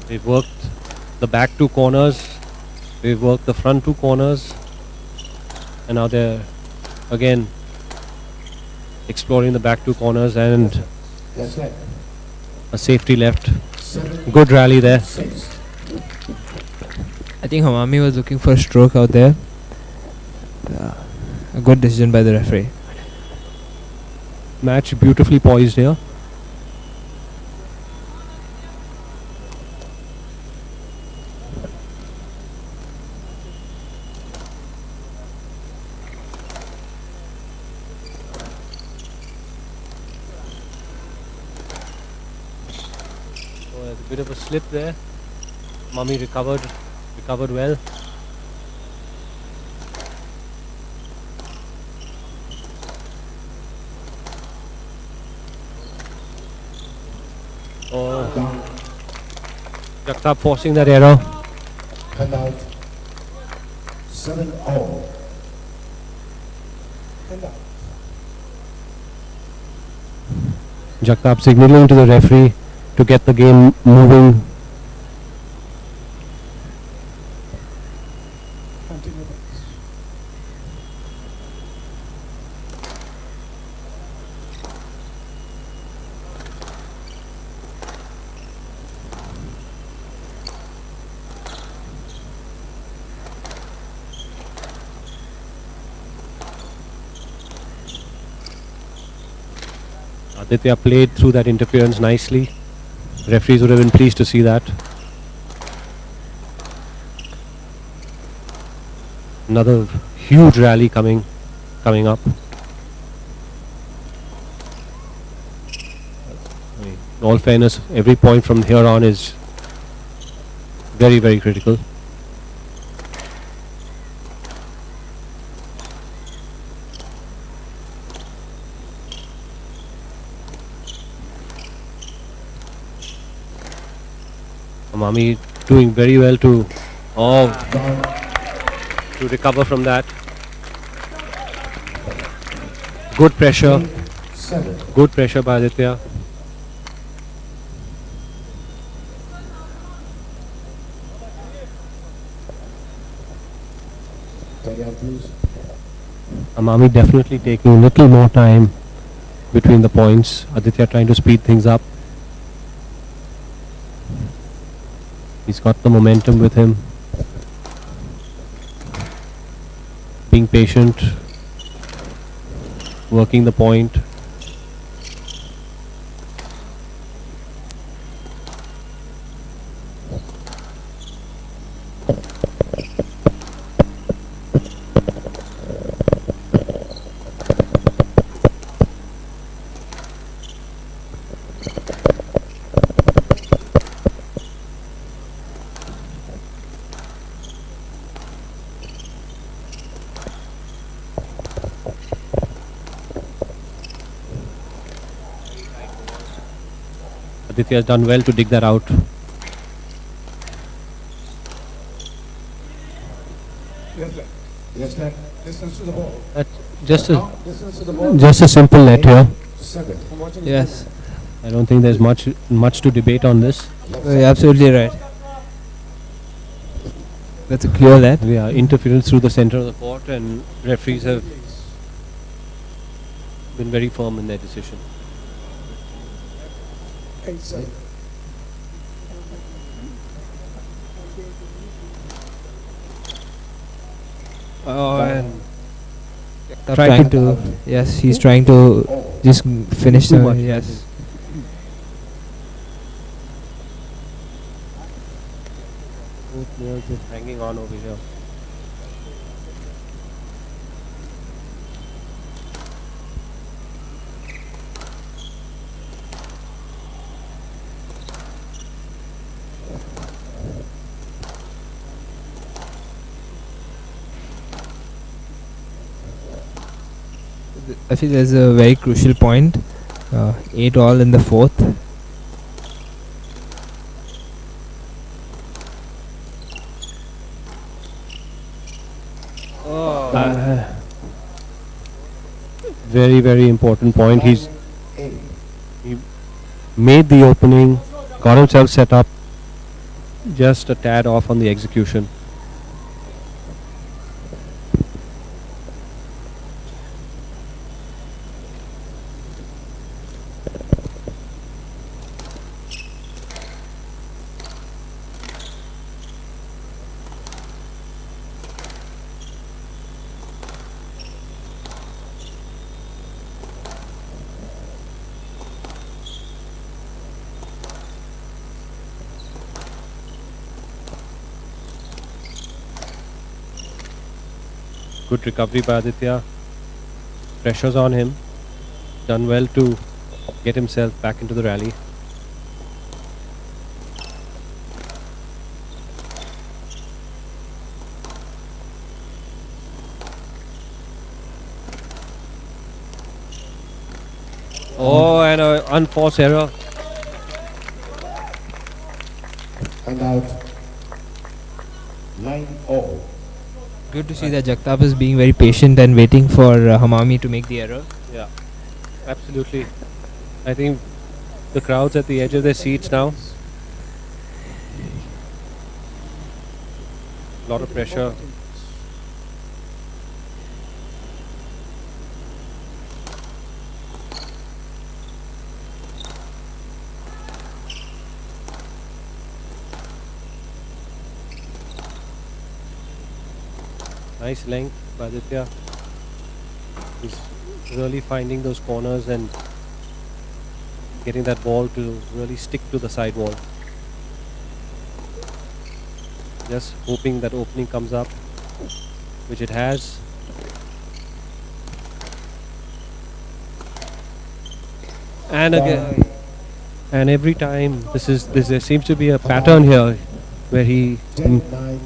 We've worked the back two corners, we've worked the front two corners, and now they're again exploring the back two corners and a safety left. Good rally there. I think Hamami was looking for a stroke out there. A good decision by the referee. Match beautifully poised here. Oh, there's a bit of a slip there. Mummy recovered well. Oh, Jagtap forcing that error. And out. 7-all. And out. Jagtap signaling to the referee to get the game moving. Continue. Aditya played through that interference nicely. Referees would have been pleased to see that. Another huge rally coming up. In all fairness, every point from here on is very, very critical. Amami doing very well to recover from that. Good pressure. 7. Good pressure by Aditya. Carry on, please. Amami definitely taking a little more time between the points. Aditya trying to speed things up. He's got the momentum with him. Being patient. Working the point. Aditya has done well to dig that out. Yes, left. Yes, left. Distance to the ball. Just Distance to the ball. just a simple net here. 7. I'm watching. Yes, I don't think there's much to debate on this. you're absolutely right. That's a clear let. Yeah, interference through the center of the court, and referees have been very firm in their decision. Exactly. Oh, and Trying to, yes, he's trying to just finish Too the, much, I yes. think. Both players just hanging on over here. I feel there's a very crucial point. 8 all in the fourth. Very, very important point. He made the opening, got himself set up, just a tad off on the execution. Good recovery by Aditya. Pressure's on him. Done well to get himself back into the rally. Oh, and an unforced error. And out. 9-all. Good to see that Jagtap is being very patient and waiting for Hamami to make the error. Yeah, absolutely. I think the crowd's at the edge of their seats now. Lot of pressure. Nice length by Aditya. He's really finding those corners and getting that ball to really stick to the side wall. Just hoping that opening comes up, which it has. And again, and every time there seems to be a pattern here where 10-9.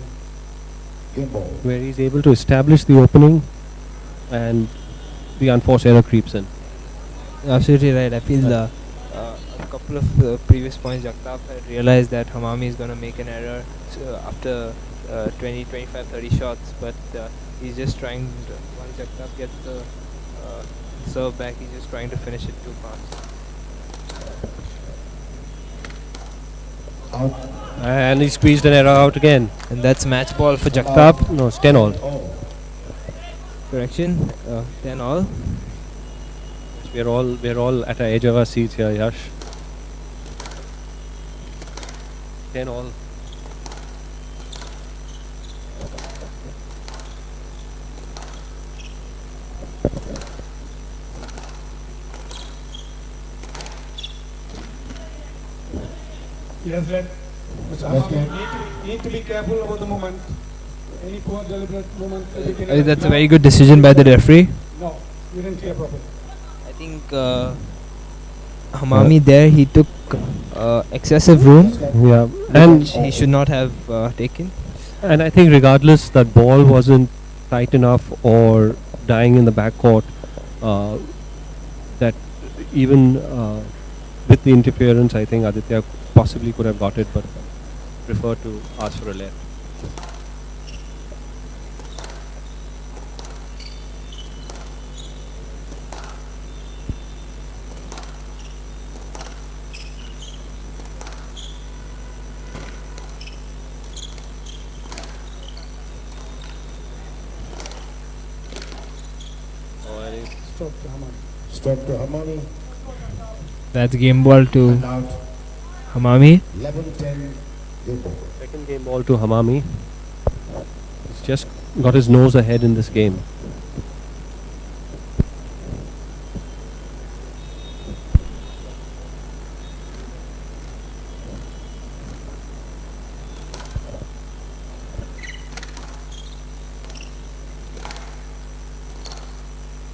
where he's able to establish the opening and the unforced error creeps in. Absolutely right. I feel a couple of previous points Jagtap had realized that Hamami is going to make an error after 20, 25, 30 shots, but he's just trying to, once Jagtap gets the serve back, he's just trying to finish it too fast. Out. And he squeezed an error out again. And that's match ball for Jagtap. No, it's 10 all. Correction, 10 all. We're all at the edge of our seats here, Yash. 10 all. Yes, lad. Mr. Hamami, need to be careful about the movement. Any poor deliberate movement. I think that's a very good decision by the referee. No, you didn't clear properly. I think Hamami there, he took excessive room, Yeah, and which he should not have taken. And I think regardless that ball wasn't tight enough or dying in the backcourt, that even with the interference, I think Aditya possibly could have got it, but preferred to ask for a let. stroke to Hamani. Stroke to Hamami. That's game ball to And out. Hamami. 11-10. Game ball. Second game ball to Hamami. He's just got his nose ahead in this game.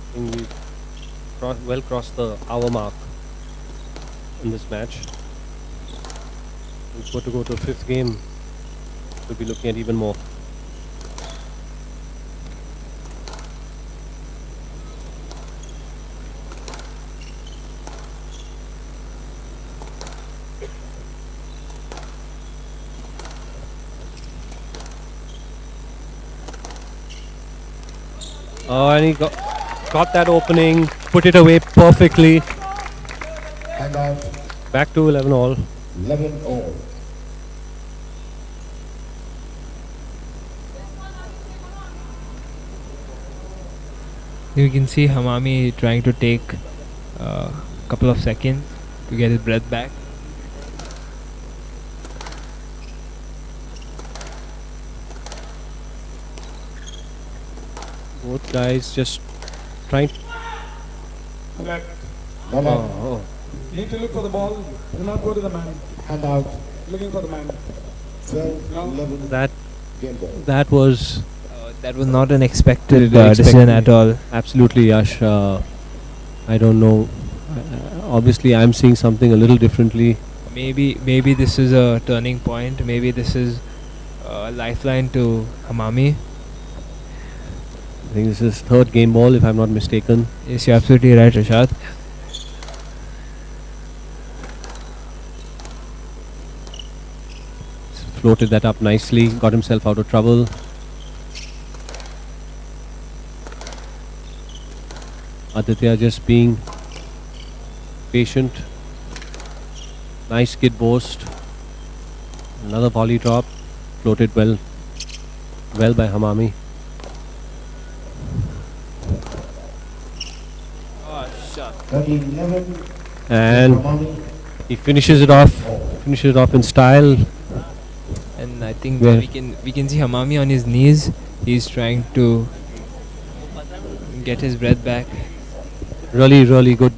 I think we well crossed the hour mark in this match. We're going to go to a fifth game. We'll be looking at even more. Oh, and he got that opening, put it away perfectly. And out. Back to 11 all. 11 all. You can see Hamami trying to take a couple of seconds to get his breath back. Both guys just trying. Alert. Not out. Oh, Need to look for the ball. Do not go to the man. And out. Looking for the man. 12-11. that Game ball. that was That was not an expected Very decision expected. at all. absolutely Yash. I don't know. Obviously, I'm seeing something a little differently. Maybe this is a turning point. Maybe this is a lifeline to Hamami. I think this is third game ball, if I'm not mistaken. Yes, you're absolutely right, Rashad. Floated that up nicely, got himself out of trouble. Aditya just being patient. Nice skid boast. Another volley drop. Floated well by Hamami. Oh, shot. 13-11. And Hamami. he finishes it off in style. And I think Where? we can see Hamami on his knees. He's trying to get his breath back. Really, really good.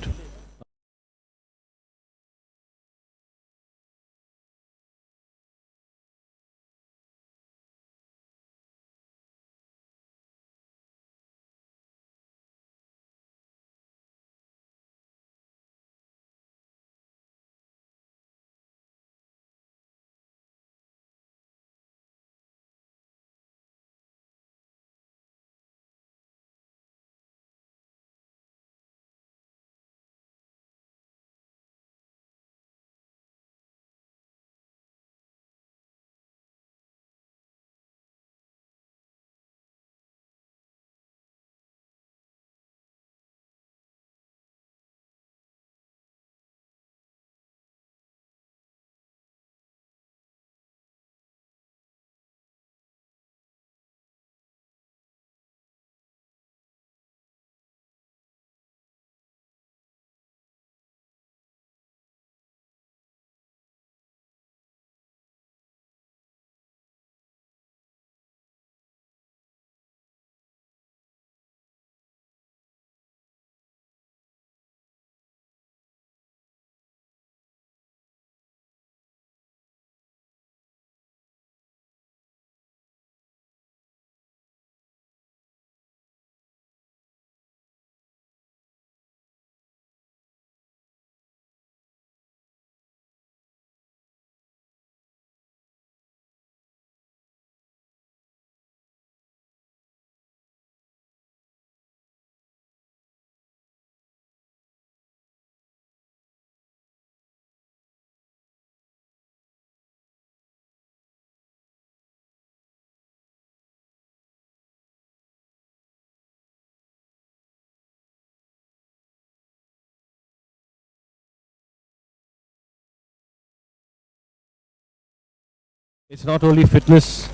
It's not only fitness,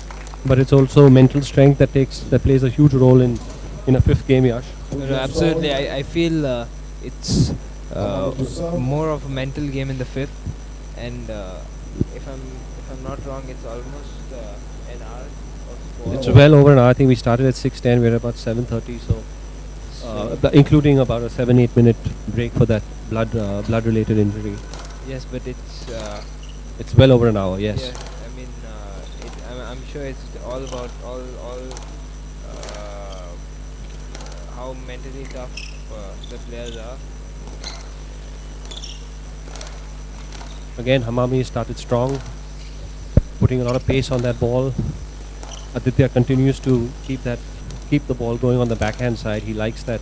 but it's also mental strength that plays a huge role in a fifth game, Yash. No, absolutely. I feel it's more of a mental game in the fifth, and if I'm not wrong, it's almost an hour of sport. It's well over an hour. I think we started at 6:10. We're about 7:30, so including about a 7-8 minute break for that blood related injury. Yes, but It's well over an hour. Yes. yeah. I mean, I'm sure it's all about all how mentally tough the players are. Again, Hamami started strong, putting a lot of pace on that ball. Aditya continues to keep the ball going on the backhand side. He likes that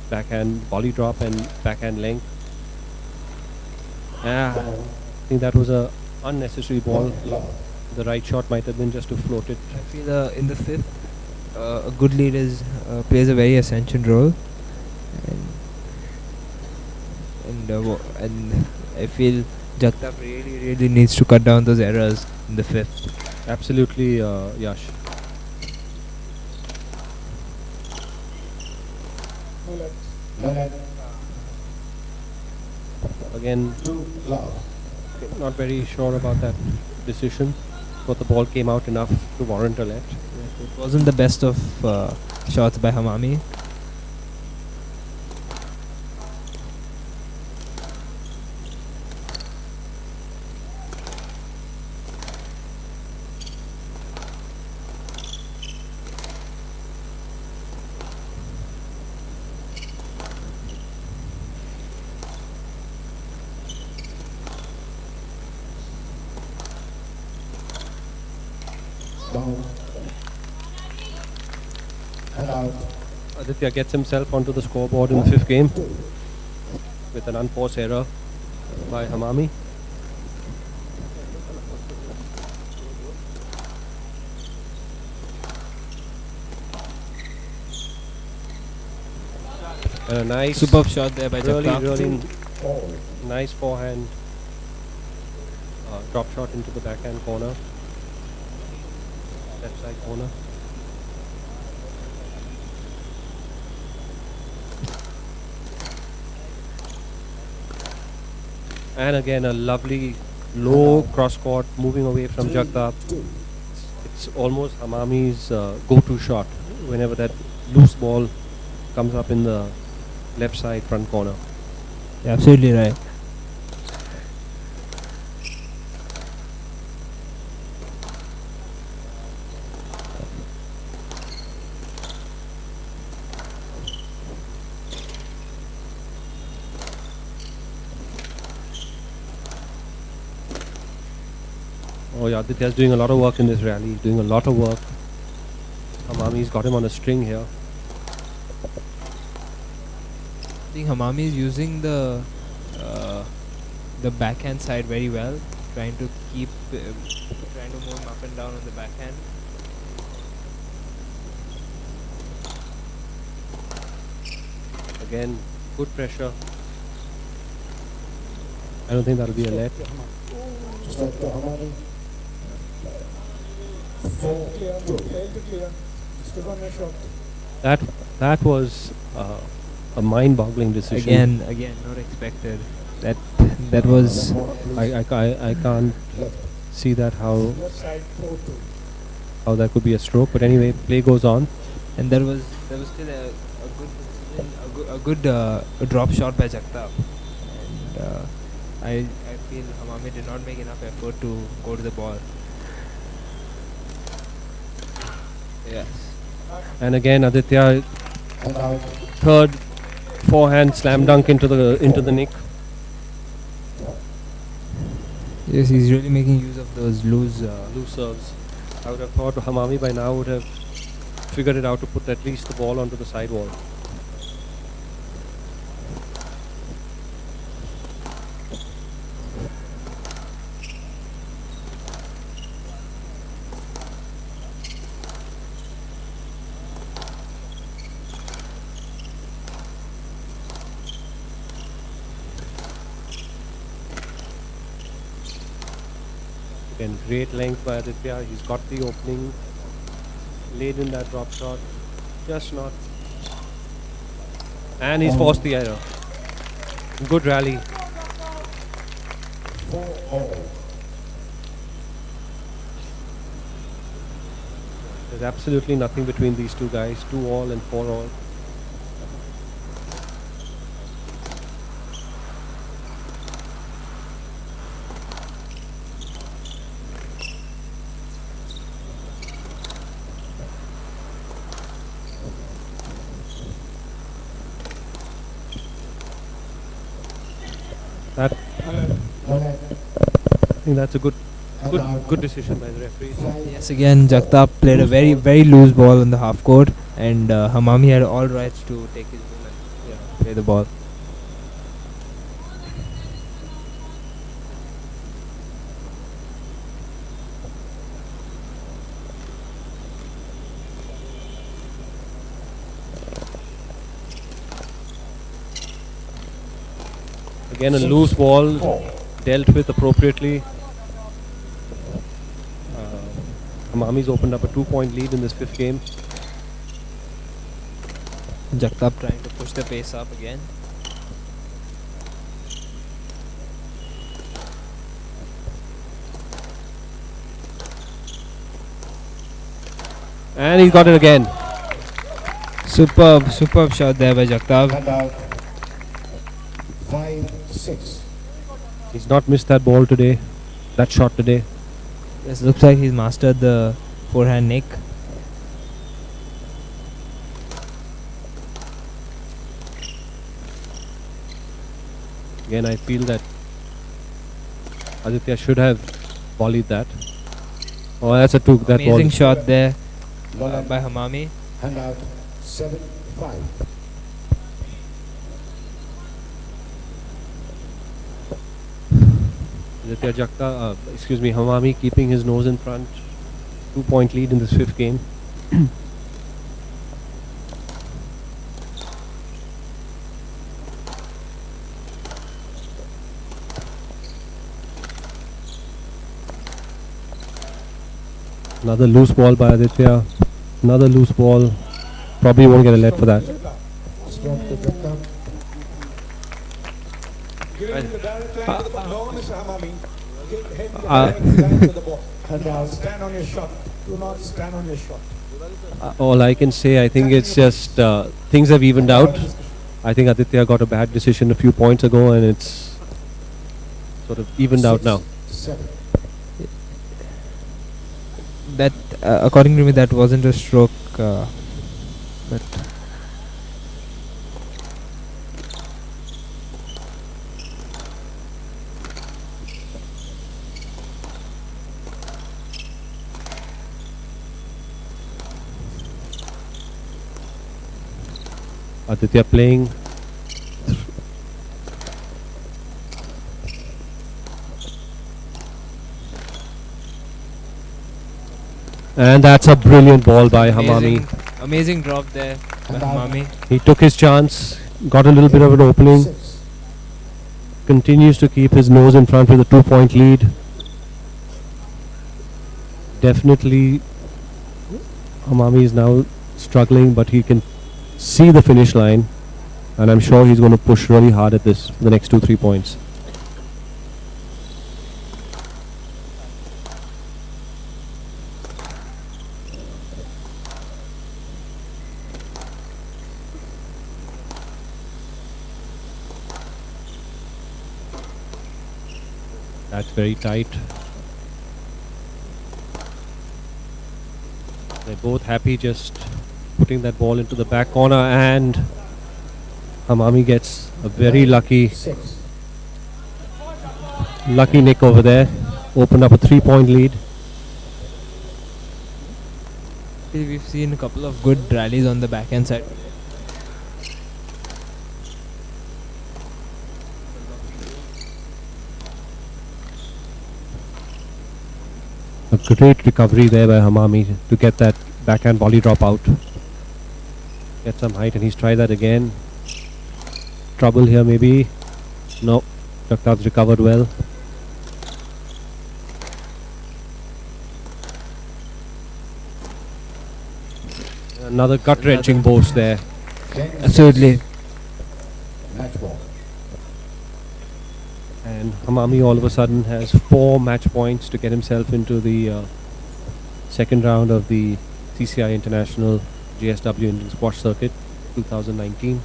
backhand volley drop and backhand length. I think that was a unnecessary ball. The right shot might have been just to float it. I feel in the fifth, a good lead plays a very essential role, and I feel Jagtap really needs to cut down those errors in the fifth. Absolutely, Yash. Again, not very sure about that decision, but the ball came out enough to warrant a let. It wasn't the best of shots by Hamami. Aditya gets himself onto the scoreboard in the fifth game with an unforced error by Hamami. And a nice, Superb shot there by Jagtap. really nice forehand drop shot into the backhand corner, left side corner. And again, a lovely low cross court moving away from Jagtap. It's almost Hamami's go-to shot whenever that loose ball comes up in the left side front corner. You're absolutely right. Oh yeah, Aditya's doing a lot of work in this rally. He's doing a lot of work. Hamami's got him on a string here. I think Hamami is using the backhand side very well, trying to move him up and down on the backhand. Again, good pressure. I don't think that'll be a let. Failed to clear. Still on a shot. That was a mind-boggling decision. Again, not expected. That was I can't see that how Left side 4-2. that could be a stroke. But anyway, play goes on. and there was still a good drop shot by Jagtap. And I feel Hamami did not make enough effort to go to the ball. Yes. And again, Aditya, third forehand slam dunk into the nick. Yes, he's really making use of those loose. Loose serves. I would have thought Hamami by now would have figured it out to put at least the ball onto the sidewall. Again, great length by Aditya. He's got the opening, laid in that drop shot, just not And he's forced the error. Good rally. 4-all. There's absolutely nothing between these two guys. 2-all and 4-all. That, I think that's a good decision by the referees. Yes, again, Jagtap played a very loose ball on the half court, and Hamami had all rights to take his ball and play the ball. Again, a loose ball dealt with appropriately. Hamami's opened up a 2-point lead in this 5th game. Jagtap trying to push the pace up again. And he got it again. Superb shot there by Jagtap. And out. 5-6. He's not missed that ball today. That shot today. Yes, looks like he's mastered the forehand nick. Again, I feel that Aditya should have volleyed that. Oh, that's a two. That Amazing ball. shot there by Hamami. And out. 7-5. Aditya Hamami keeping his nose in front. 2-point lead in this 5th game. Another loose ball by Aditya. Another loose ball. Probably won't get a let for that. Stop to Jagtap. Give him the direct line to the ball. No, Mr. Hamami. Give him the direct line to the ball. And out. Stand on your shot. Do not stand on your shot. All I can say, I think it's just things have evened out. I think Aditya got a bad decision a few points ago, and it's sort of evened out now. 7. That, according to me, that wasn't a stroke, but Aditya playing. And that's a brilliant ball by Hamami. amazing drop there by Hamami. He took his chance, got a little bit of an opening, 6. continues to keep his nose in front with a 2-point lead. Definitely Hamami is now struggling, but he can see the finish line, and I'm sure he's going to push really hard at this for the next 2-3 points. That's very tight. They're both happy just putting that ball into the back corner, and Hamami gets a very lucky 6. nick over there. Opened up a 3-point lead. We've seen a couple of good rallies on the backhand side. A great recovery there by Hamami to get that backhand volley drop out. Get some height, and he's tried that again. Trouble here maybe. No, Jagtap's recovered well. Another gut-wrenching boast there. Absolutely. Match ball. And Hamami all of a sudden has 4 match points to get himself into the second round of the Cci International JSW Indian Squash Circuit 2019.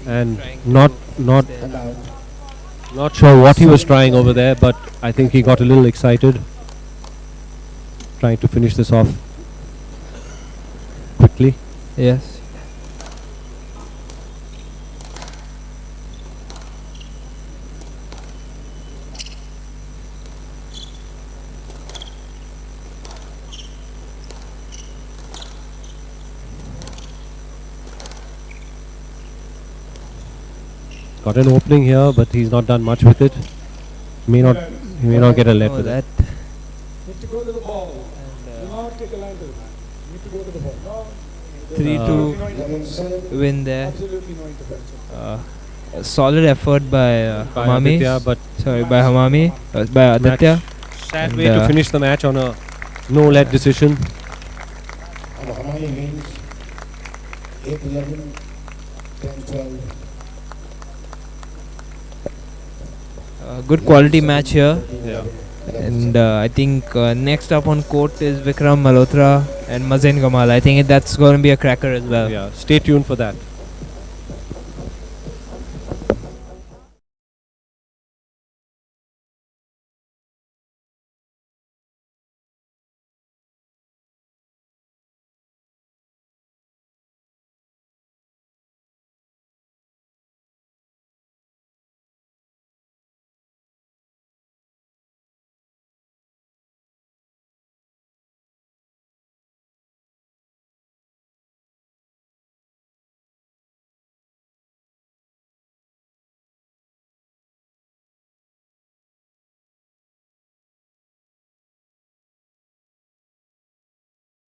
And not sure what he was trying over there, but I think he got a little excited, trying to finish this off quickly. Yes. Got an opening here, but he's not done much with it. He may not get a let Oh, with it. that. Need to go to the ball. Do not take a line to the man. Need to go to the ball. No. 3-2 win there. Absolutely no intervention. A solid effort by By Hamami. Aditya, but By Hamami. By Aditya. sad And, way to finish the match on a no-let decision. And Hamani wins 8-11, 10-12. Good quality match here. Yeah. And I think next up on court is Vikram Malhotra and Mazen Gamal. I think that's going to be a cracker as well. Yeah. Stay tuned for that.